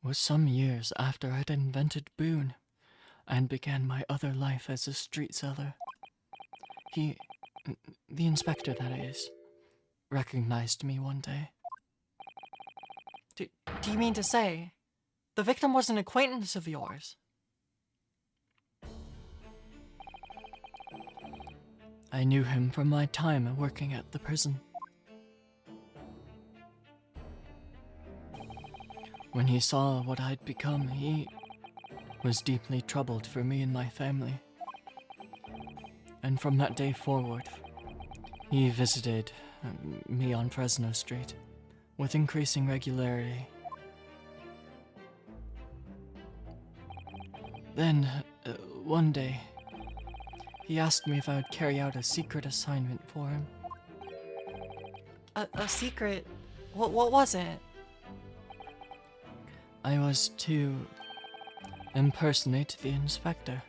S2: was some years after I'd invented Boone and began my other life as a street seller. The inspector, that is, recognized me one day.
S1: Do you mean to say the victim was an acquaintance of yours?
S2: I knew him from my time working at the prison. When he saw what I'd become, he was deeply troubled for me and my family. And from that day forward, he visited me on Fresno Street with increasing regularity. Then, one day, he asked me if I would carry out a secret assignment for him.
S1: A secret? What was it?
S2: I was to impersonate the inspector.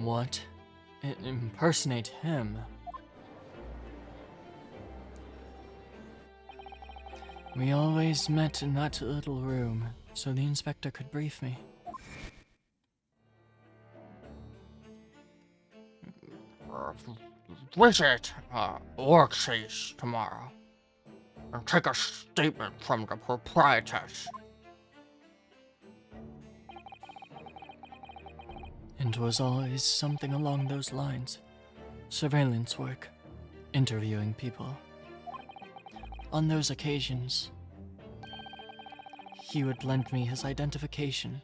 S2: What? Impersonate him? We always met in that little room, so the inspector could brief me.
S6: Visit Orxes tomorrow and take a statement from the proprietors.
S2: And was always something along those lines. Surveillance work, interviewing people. On those occasions, he would lend me his identification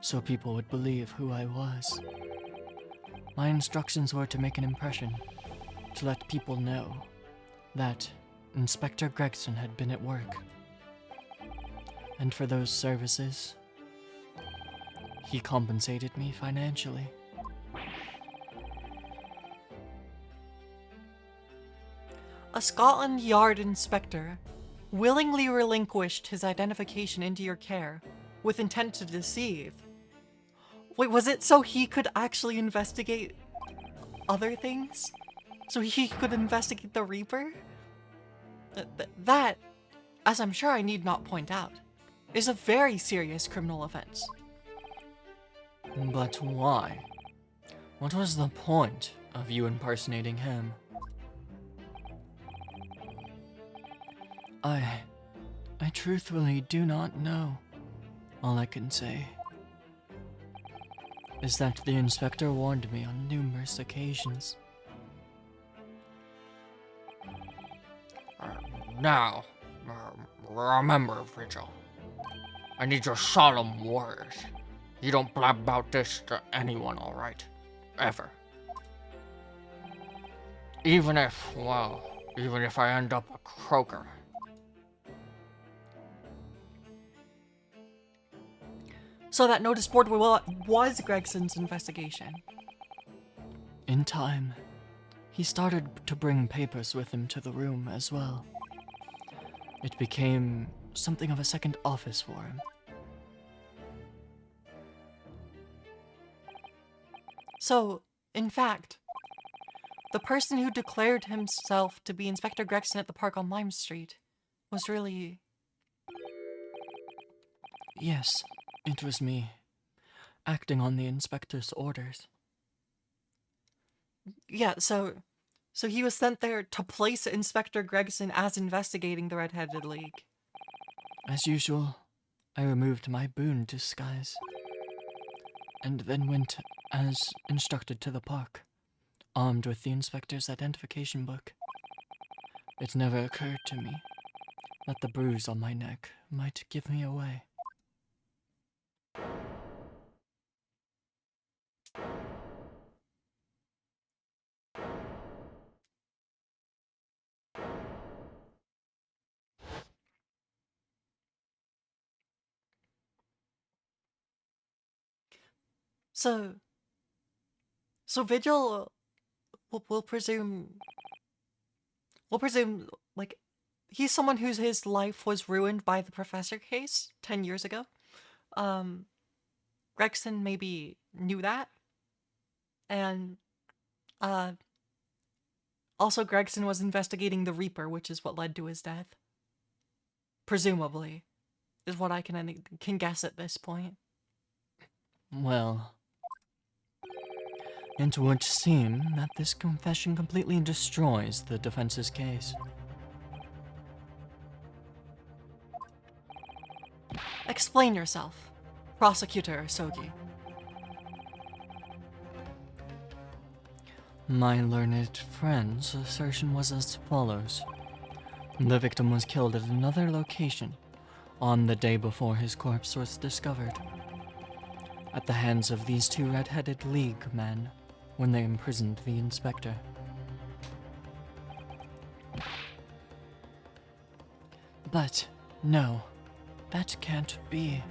S2: so people would believe who I was. My instructions were to make an impression, to let people know that Inspector Gregson had been at work. And for those services, he compensated me financially.
S1: A Scotland Yard inspector willingly relinquished his identification into your care with intent to deceive. Wait, was it so he could actually investigate other things? So he could investigate the Reaper? That, as I'm sure I need not point out, is a very serious criminal offense.
S2: But why? What was the point of you impersonating him? I truthfully do not know. All I can say is that the inspector warned me on numerous occasions.
S6: Now, remember, Vigil. I need your solemn words. You don't blab about this to anyone, alright? Ever. Even if I end up a croaker.
S1: So that notice board was Gregson's investigation.
S2: In time, he started to bring papers with him to the room as well. It became something of a second office for him.
S1: So, in fact, the person who declared himself to be Inspector Gregson at the park on Lime Street was really...
S2: Yes, it was me, acting on the inspector's orders.
S1: Yeah, so he was sent there to place Inspector Gregson as investigating the Red-Headed League.
S2: As usual, I removed my boon disguise, and then went as instructed to the park, armed with the inspector's identification book. It never occurred to me that the bruise on my neck might give me away.
S1: So Vigil will presume, like, he's someone his life was ruined by the Professor case 10 years ago. Gregson maybe knew that. And, also Gregson was investigating the Reaper, which is what led to his death. Presumably, is what I can guess at this point.
S2: Well, it would seem that this confession completely destroys the defense's case.
S1: Explain yourself, Prosecutor Osogi.
S2: My learned friend's assertion was as follows. The victim was killed at another location on the day before his corpse was discovered, at the hands of these two Red-Headed League men when they imprisoned the inspector. But no, that can't be.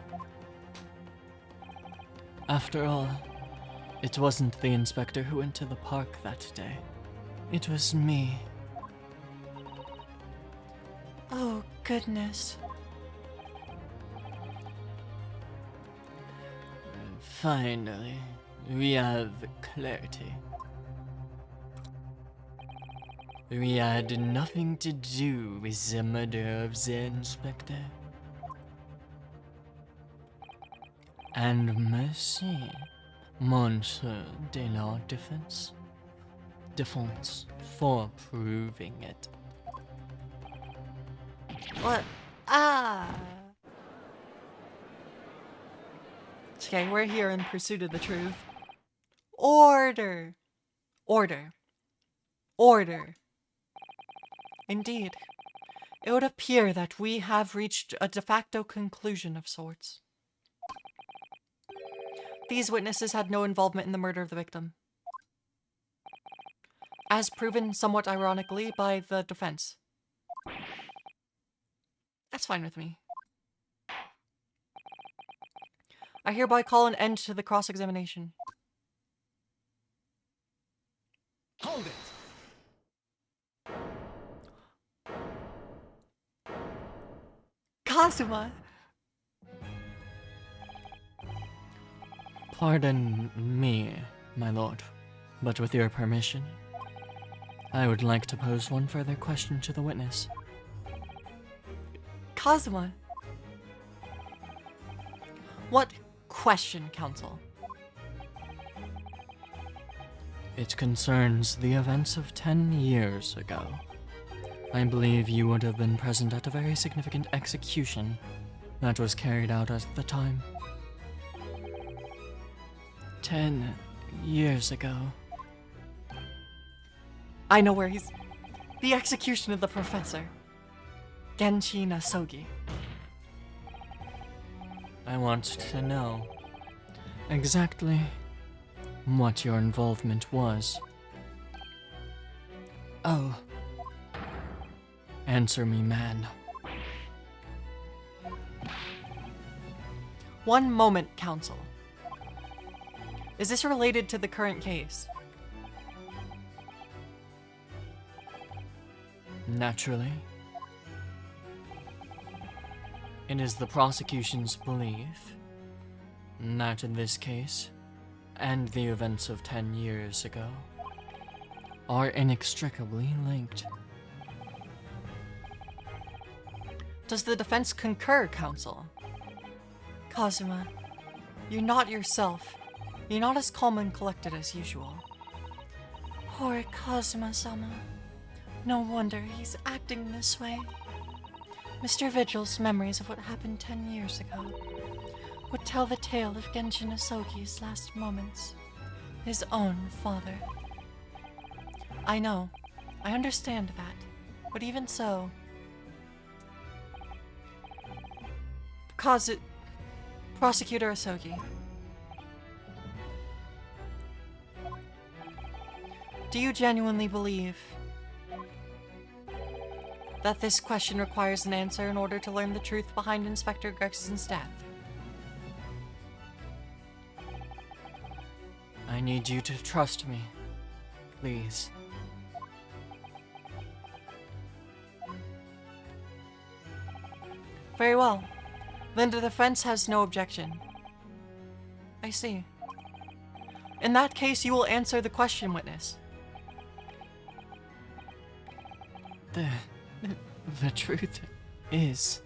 S2: After all, it wasn't the inspector who went to the park that day. It was me.
S1: Oh, goodness.
S2: Finally, we have clarity. We had nothing to do with the murder of the inspector. And merci, Monsieur de la Défense, for proving it.
S1: What? Okay, we're here in pursuit of the truth. Order! Order. Order. Indeed. It would appear that we have reached a de facto conclusion of sorts. These witnesses had no involvement in the murder of the victim. As proven somewhat ironically by the defense. That's fine with me. I hereby call an end to the cross-examination.
S3: Hold it!
S1: Kazuma!
S2: Pardon me, my lord, but with your permission, I would like to pose one further question to the witness.
S1: Kazuma. What question, Council?
S2: It concerns the events of 10 years ago. I believe you would have been present at a very significant execution that was carried out at the time. 10 years ago.
S1: I know where he's... The execution of the professor. Genshi Nasogi.
S2: I want to know exactly what your involvement was. Oh. Answer me, man.
S1: One moment, Council. Is this related to the current case?
S2: Naturally. It is the prosecution's belief that in this case, and the events of 10 years ago, are inextricably linked.
S1: Does the defense concur, Counsel? Kazuma, you're not yourself. You're not as calm and collected as usual. Poor Kazuma-sama. No wonder he's acting this way. Mr. Vigil's memories of what happened 10 years ago would tell the tale of Genshin Asogi's last moments. His own father. I know. I understand that. But even so... Prosecutor Asogi. Do you genuinely believe that this question requires an answer in order to learn the truth behind Inspector Gregson's death?
S2: I need you to trust me, please.
S1: Very well. Then the defense has no objection. I see. In that case, you will answer the question, witness.
S2: The truth is,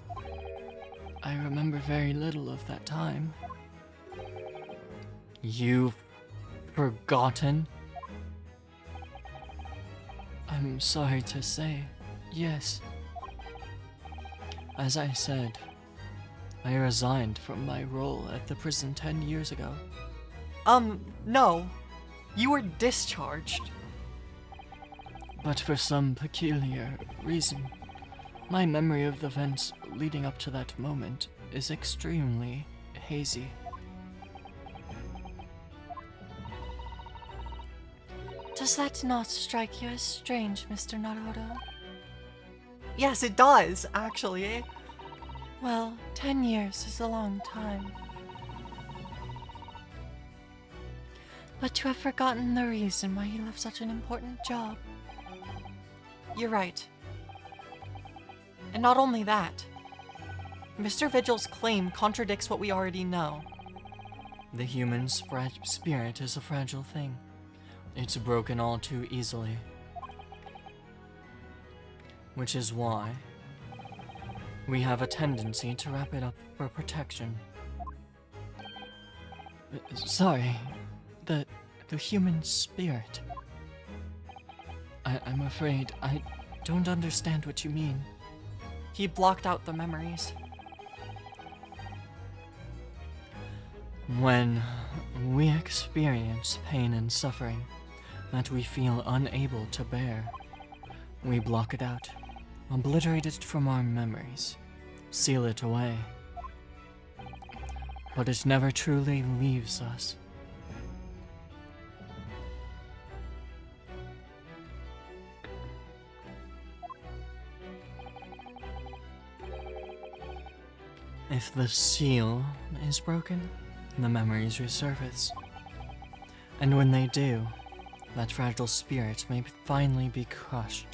S2: I remember very little of that time. You've forgotten? I'm sorry to say, yes. As I said, I resigned from my role at the prison 10 years ago.
S1: No. You were discharged.
S2: But for some peculiar reason, my memory of the events leading up to that moment is extremely hazy.
S1: Does that not strike you as strange, Mr. Naruto? Yes, it does, actually. Well, 10 years is a long time. But to have forgotten the reason why he left such an important job. You're right. And not only that, Mr. Vigil's claim contradicts what we already know.
S2: The human spirit is a fragile thing. It's broken all too easily. Which is why we have a tendency to wrap it up for protection. Sorry, the human spirit. I'm afraid I don't understand what you mean.
S1: He blocked out the memories.
S2: When we experience pain and suffering that we feel unable to bear, we block it out, obliterate it from our memories, seal it away. But it never truly leaves us. If the seal is broken, the memories resurface. And when they do, that fragile spirit may finally be crushed.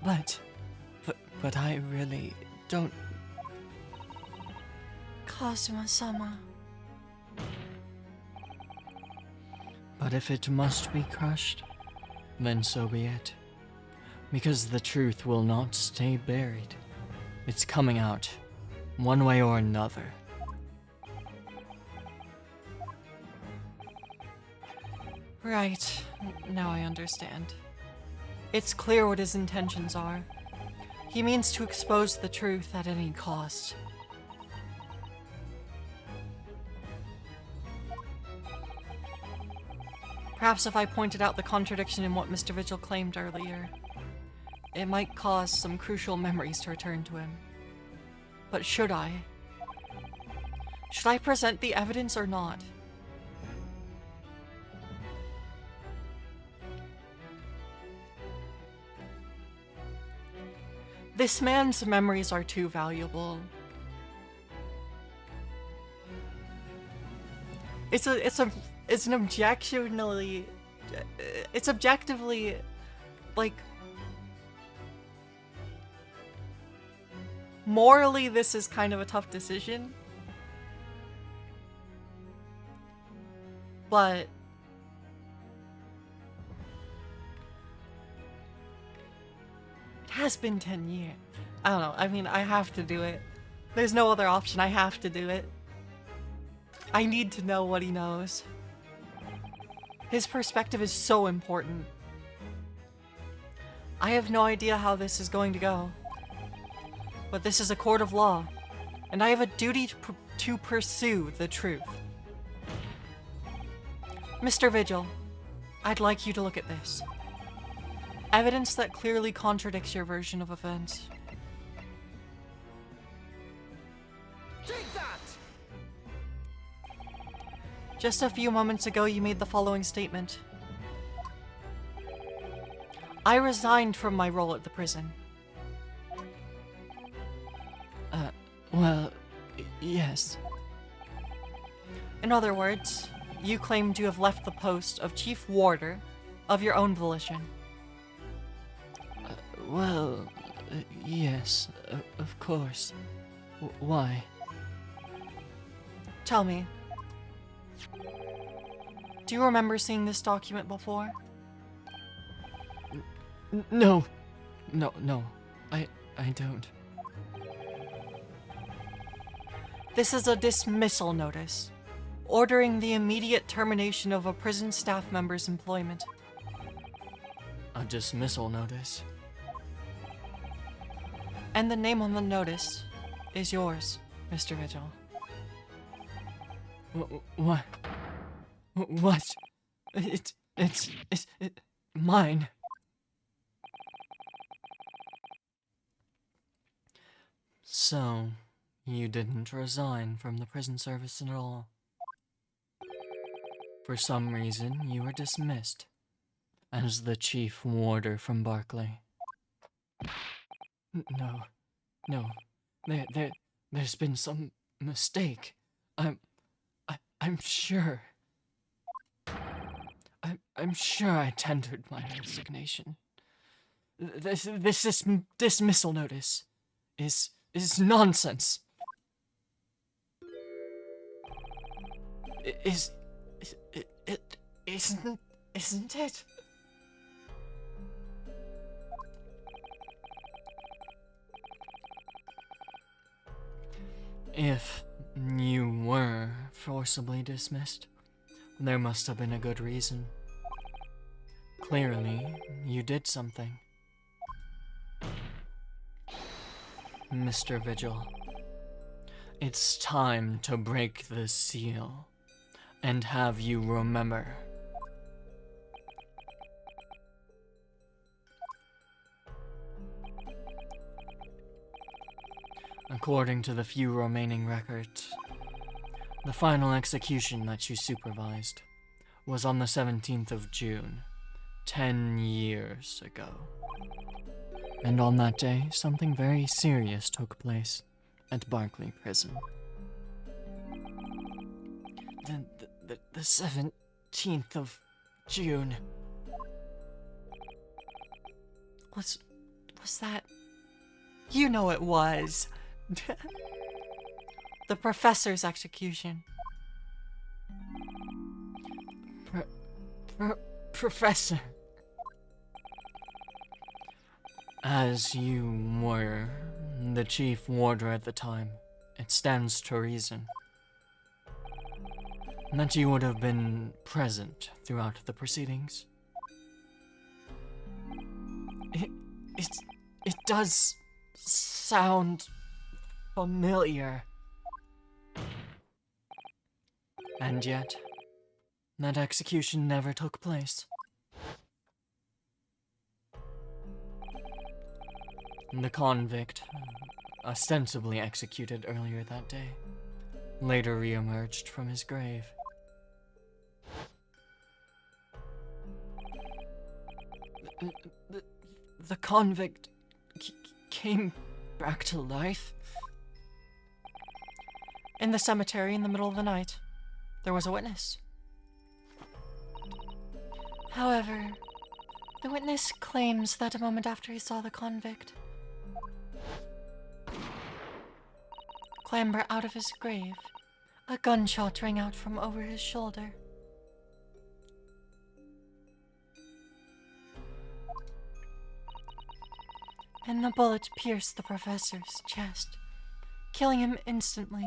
S2: But I really don't...
S1: Kazuma-sama.
S2: But if it must be crushed, then so be it. Because the truth will not stay buried. It's coming out, one way or another.
S1: Right. Now I understand. It's clear what his intentions are. He means to expose the truth at any cost. Perhaps if I pointed out the contradiction in what Mr. Vigil claimed earlier, it might cause some crucial memories to return to him. But should I? Should I present the evidence or not? This man's memories are too valuable. It's objectively, like, morally this is kind of a tough decision. But it has been 10 years. I don't know. I mean, I have to do it. There's no other option. I have to do it. I need to know what he knows. His perspective is so important. I have no idea how this is going to go. But this is a court of law, and I have a duty to pursue the truth. Mr. Vigil, I'd like you to look at this. Evidence that clearly contradicts your version of events.
S3: Take that!
S1: Just a few moments ago, you made the following statement. I resigned from my role at the prison.
S2: Well, yes.
S1: In other words, you claim to have left the post of Chief Warder of your own volition.
S2: Well, yes, of course. Why?
S1: Tell me. Do you remember seeing this document before?
S2: No. I don't.
S1: This is a dismissal notice, ordering the immediate termination of a prison staff member's employment.
S2: A dismissal notice?
S1: And the name on the notice is yours, Mr. Vigil.
S2: What? What? It's mine. So, you didn't resign from the prison service at all. For some reason, you were dismissed as the chief warder from Barclay. No. There's been some mistake. I'm sure. I'm sure I tendered my resignation. This dismissal notice is nonsense. Isn't it? If you were forcibly dismissed, there must have been a good reason. Clearly, you did something. Mr. Vigil, it's time to break the seal and have you remember. According to the few remaining records, the final execution that you supervised was on the 17th of June, 10 years ago. And on that day, something very serious took place at Barclay Prison. The 17th of June.
S1: Was that? You know it was. The professor's execution.
S2: Professor. As you were the chief warder at the time, it stands to reason that you would have been present throughout the proceedings.
S1: It, it does sound familiar.
S2: And yet, that execution never took place. The convict, ostensibly executed earlier that day, later re-emerged from his grave.
S1: The convict came back to life? In the cemetery in the middle of the night, there was a witness. However, the witness claims that a moment after he saw the convict clamber out of his grave, a gunshot rang out from over his shoulder. And the bullet pierced the professor's chest, killing him instantly.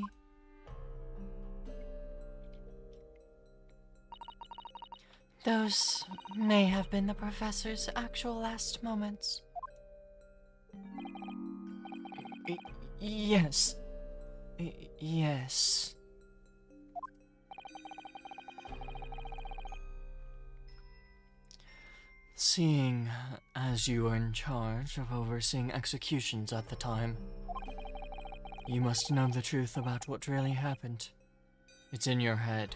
S1: Those may have been the professor's actual last moments.
S2: Yes. Yes. Seeing as you were in charge of overseeing executions at the time, you must know the truth about what really happened. It's in your head,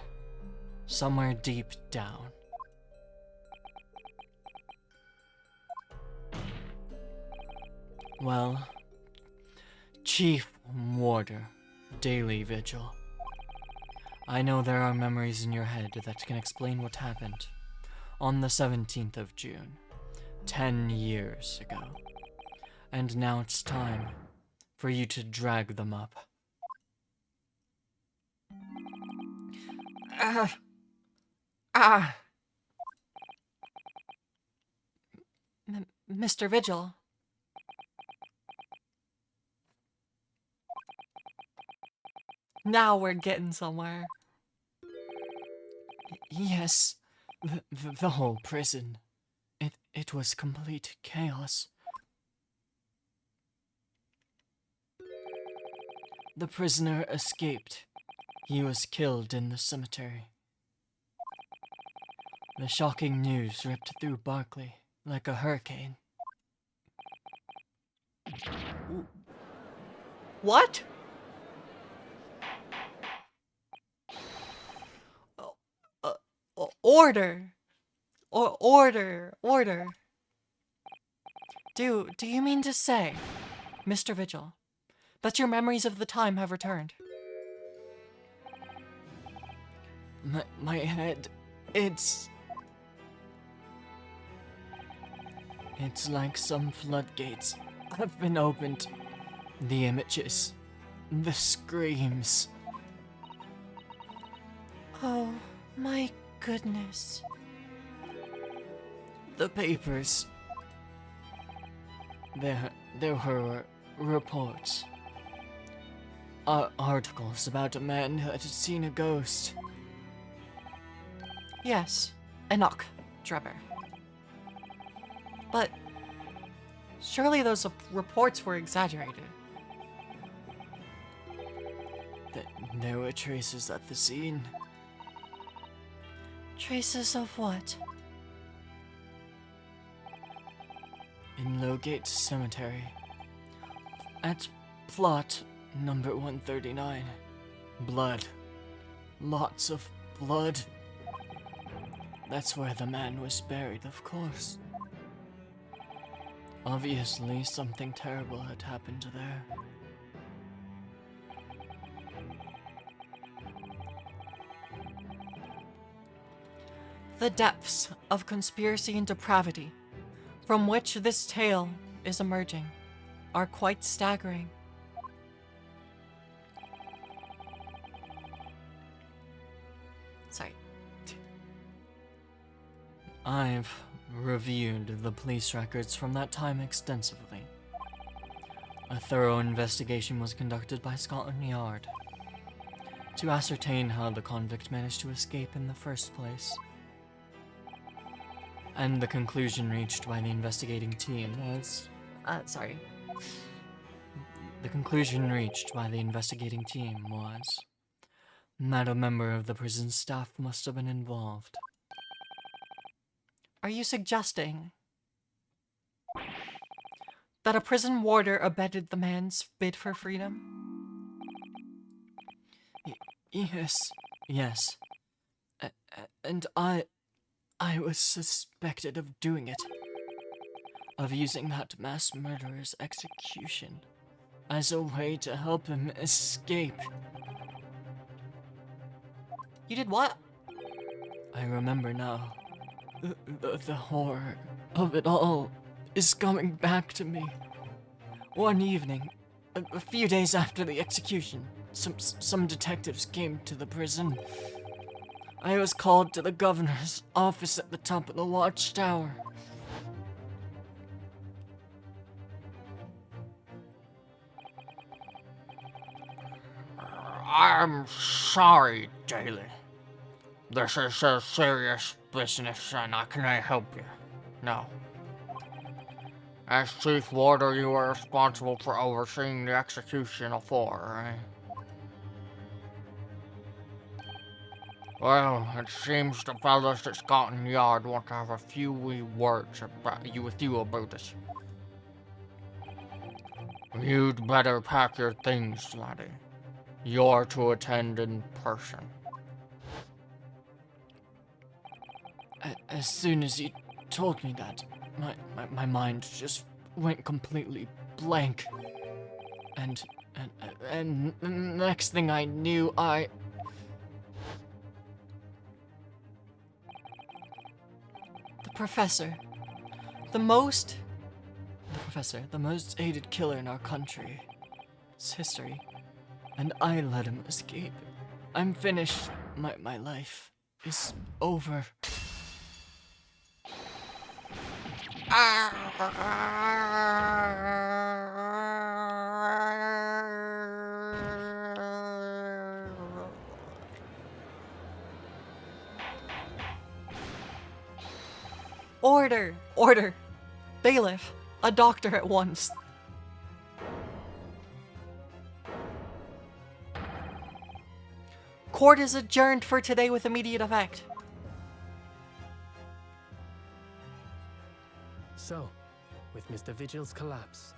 S2: somewhere deep down. Well, Chief Warder, Daily Vigil, I know there are memories in your head that can explain what happened on the 17th of June, 10 years ago. And now it's time for you to drag them up.
S1: Mr. Vigil. Now we're getting somewhere.
S2: Yes, the whole prison. It was complete chaos. The prisoner escaped. He was killed in the cemetery. The shocking news ripped through Barkley like a hurricane.
S1: What? Order. Order. Do you mean to say, Mr. Vigil, that your memories of the time have returned?
S2: My head, it's like some floodgates have been opened. The images, the screams.
S1: Oh, my goodness.
S2: The papers. There were reports. Articles about a man who had seen a ghost.
S1: Yes, Enoch Drebber. But surely those reports were exaggerated.
S2: There were traces at the scene.
S1: Traces of what?
S2: In Lowgate Cemetery. At plot number 139. Blood. Lots of blood. That's where the man was buried, of course. Obviously, something terrible had happened there.
S1: The depths of conspiracy and depravity from which this tale is emerging are quite staggering. Sorry.
S2: I've reviewed the police records from that time extensively. A thorough investigation was conducted by Scotland Yard to ascertain how the convict managed to escape in the first place. And the conclusion reached by the investigating team was...
S1: Sorry.
S2: The conclusion reached by the investigating team was that a member of the prison staff must have been involved.
S1: Are you suggesting that a prison warder abetted the man's bid for freedom?
S2: Yes. And I was suspected of doing it. Of using that mass murderer's execution as a way to help him escape.
S1: You did what?
S2: I remember now. The horror of it all is coming back to me. One evening, a few days after the execution, some detectives came to the prison. I was called to the governor's office at the top of the watchtower.
S6: I'm sorry, Daly. This is a serious business and I cannot help you. No. As chief warder, you are responsible for overseeing the execution of four, eh? Well, it seems the fellas at Scotland Yard want to have a few wee words with you about this. You'd better pack your things, laddie. You're to attend in person.
S2: As soon as you told me that, my mind just went completely blank. And the next thing I knew,
S1: The professor. The most
S2: hated killer in our country. It's history. And I let him escape. I'm finished. My life is over.
S1: Order! Order! Bailiff, a doctor at once. Court is adjourned for today with immediate effect.
S7: So, with Mr. Vigil's collapse,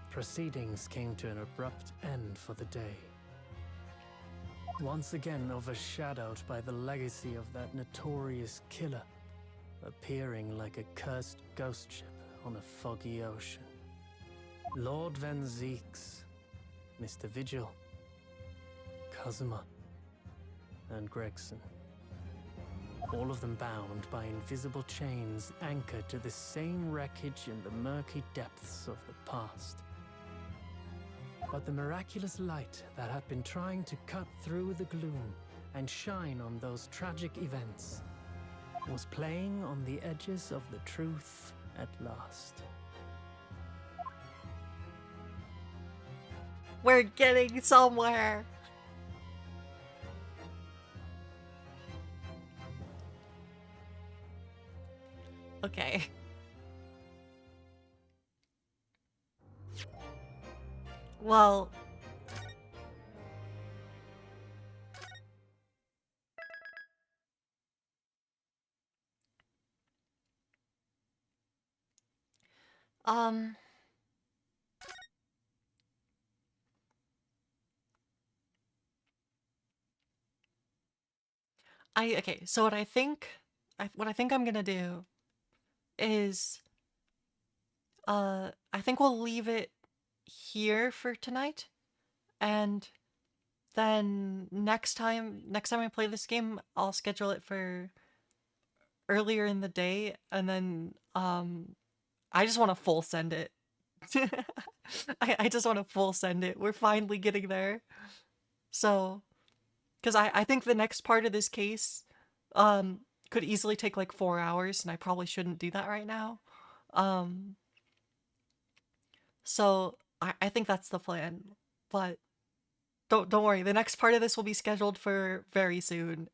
S7: proceedings came to an abrupt end for the day. Once again overshadowed by the legacy of that notorious killer, appearing like a cursed ghost ship on a foggy ocean. Lord Van Zeeks, Mr. Vigil, Kazuma, and Gregson. All of them bound by invisible chains anchored to the same wreckage in the murky depths of the past. But the miraculous light that had been trying to cut through the gloom and shine on those tragic events was playing on the edges of the truth at last.
S1: We're getting somewhere. Okay. Well, okay, so what I think I'm gonna do is, I think we'll leave it here for tonight, and then next time I play this game, I'll schedule it for earlier in the day, and then, I just want to full send it. I just want to full send it. We're finally getting there. So, because I think the next part of this case could easily take like 4 hours, and I probably shouldn't do that right now. So I think that's the plan. But don't worry, the next part of this will be scheduled for very soon.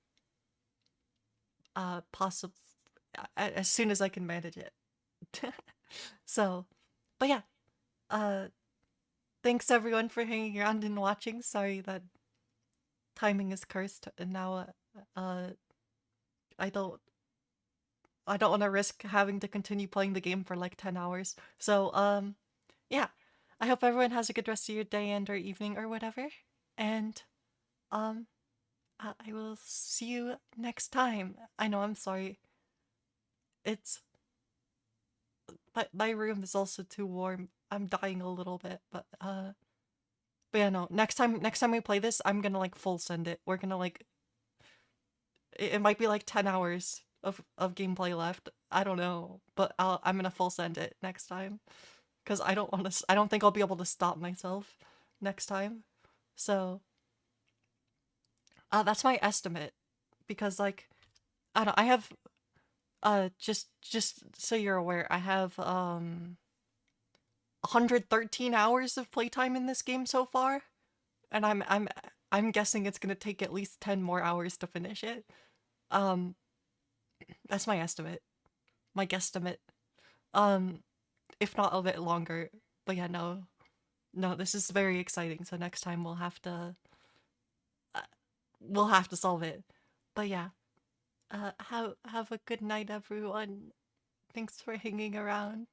S1: Possible as soon as I can manage it. So, but yeah, uh, thanks everyone for hanging around and watching. Sorry that timing is cursed, and now, I don't want to risk having to continue playing the game for like 10 hours. So, yeah, I hope everyone has a good rest of your day and or evening or whatever. And, um, I will see you next time. I know, I'm sorry. It's my room is also too warm. I'm dying a little bit, but yeah, no. Next time we play this, I'm gonna like full send it. We're gonna like it might be like 10 hours of gameplay left. I don't know, but I'm gonna full send it next time because I don't want to. I don't think I'll be able to stop myself next time. So, that's my estimate because like I don't. I have just so you're aware, I have 113 hours of playtime in this game so far, and I'm guessing it's gonna take at least 10 more hours to finish it. Um, that's my estimate, my guesstimate. Um, if not a bit longer. But yeah, no, this is very exciting. So next time uh, we'll have to solve it. But yeah, have a good night, everyone. Thanks for hanging around.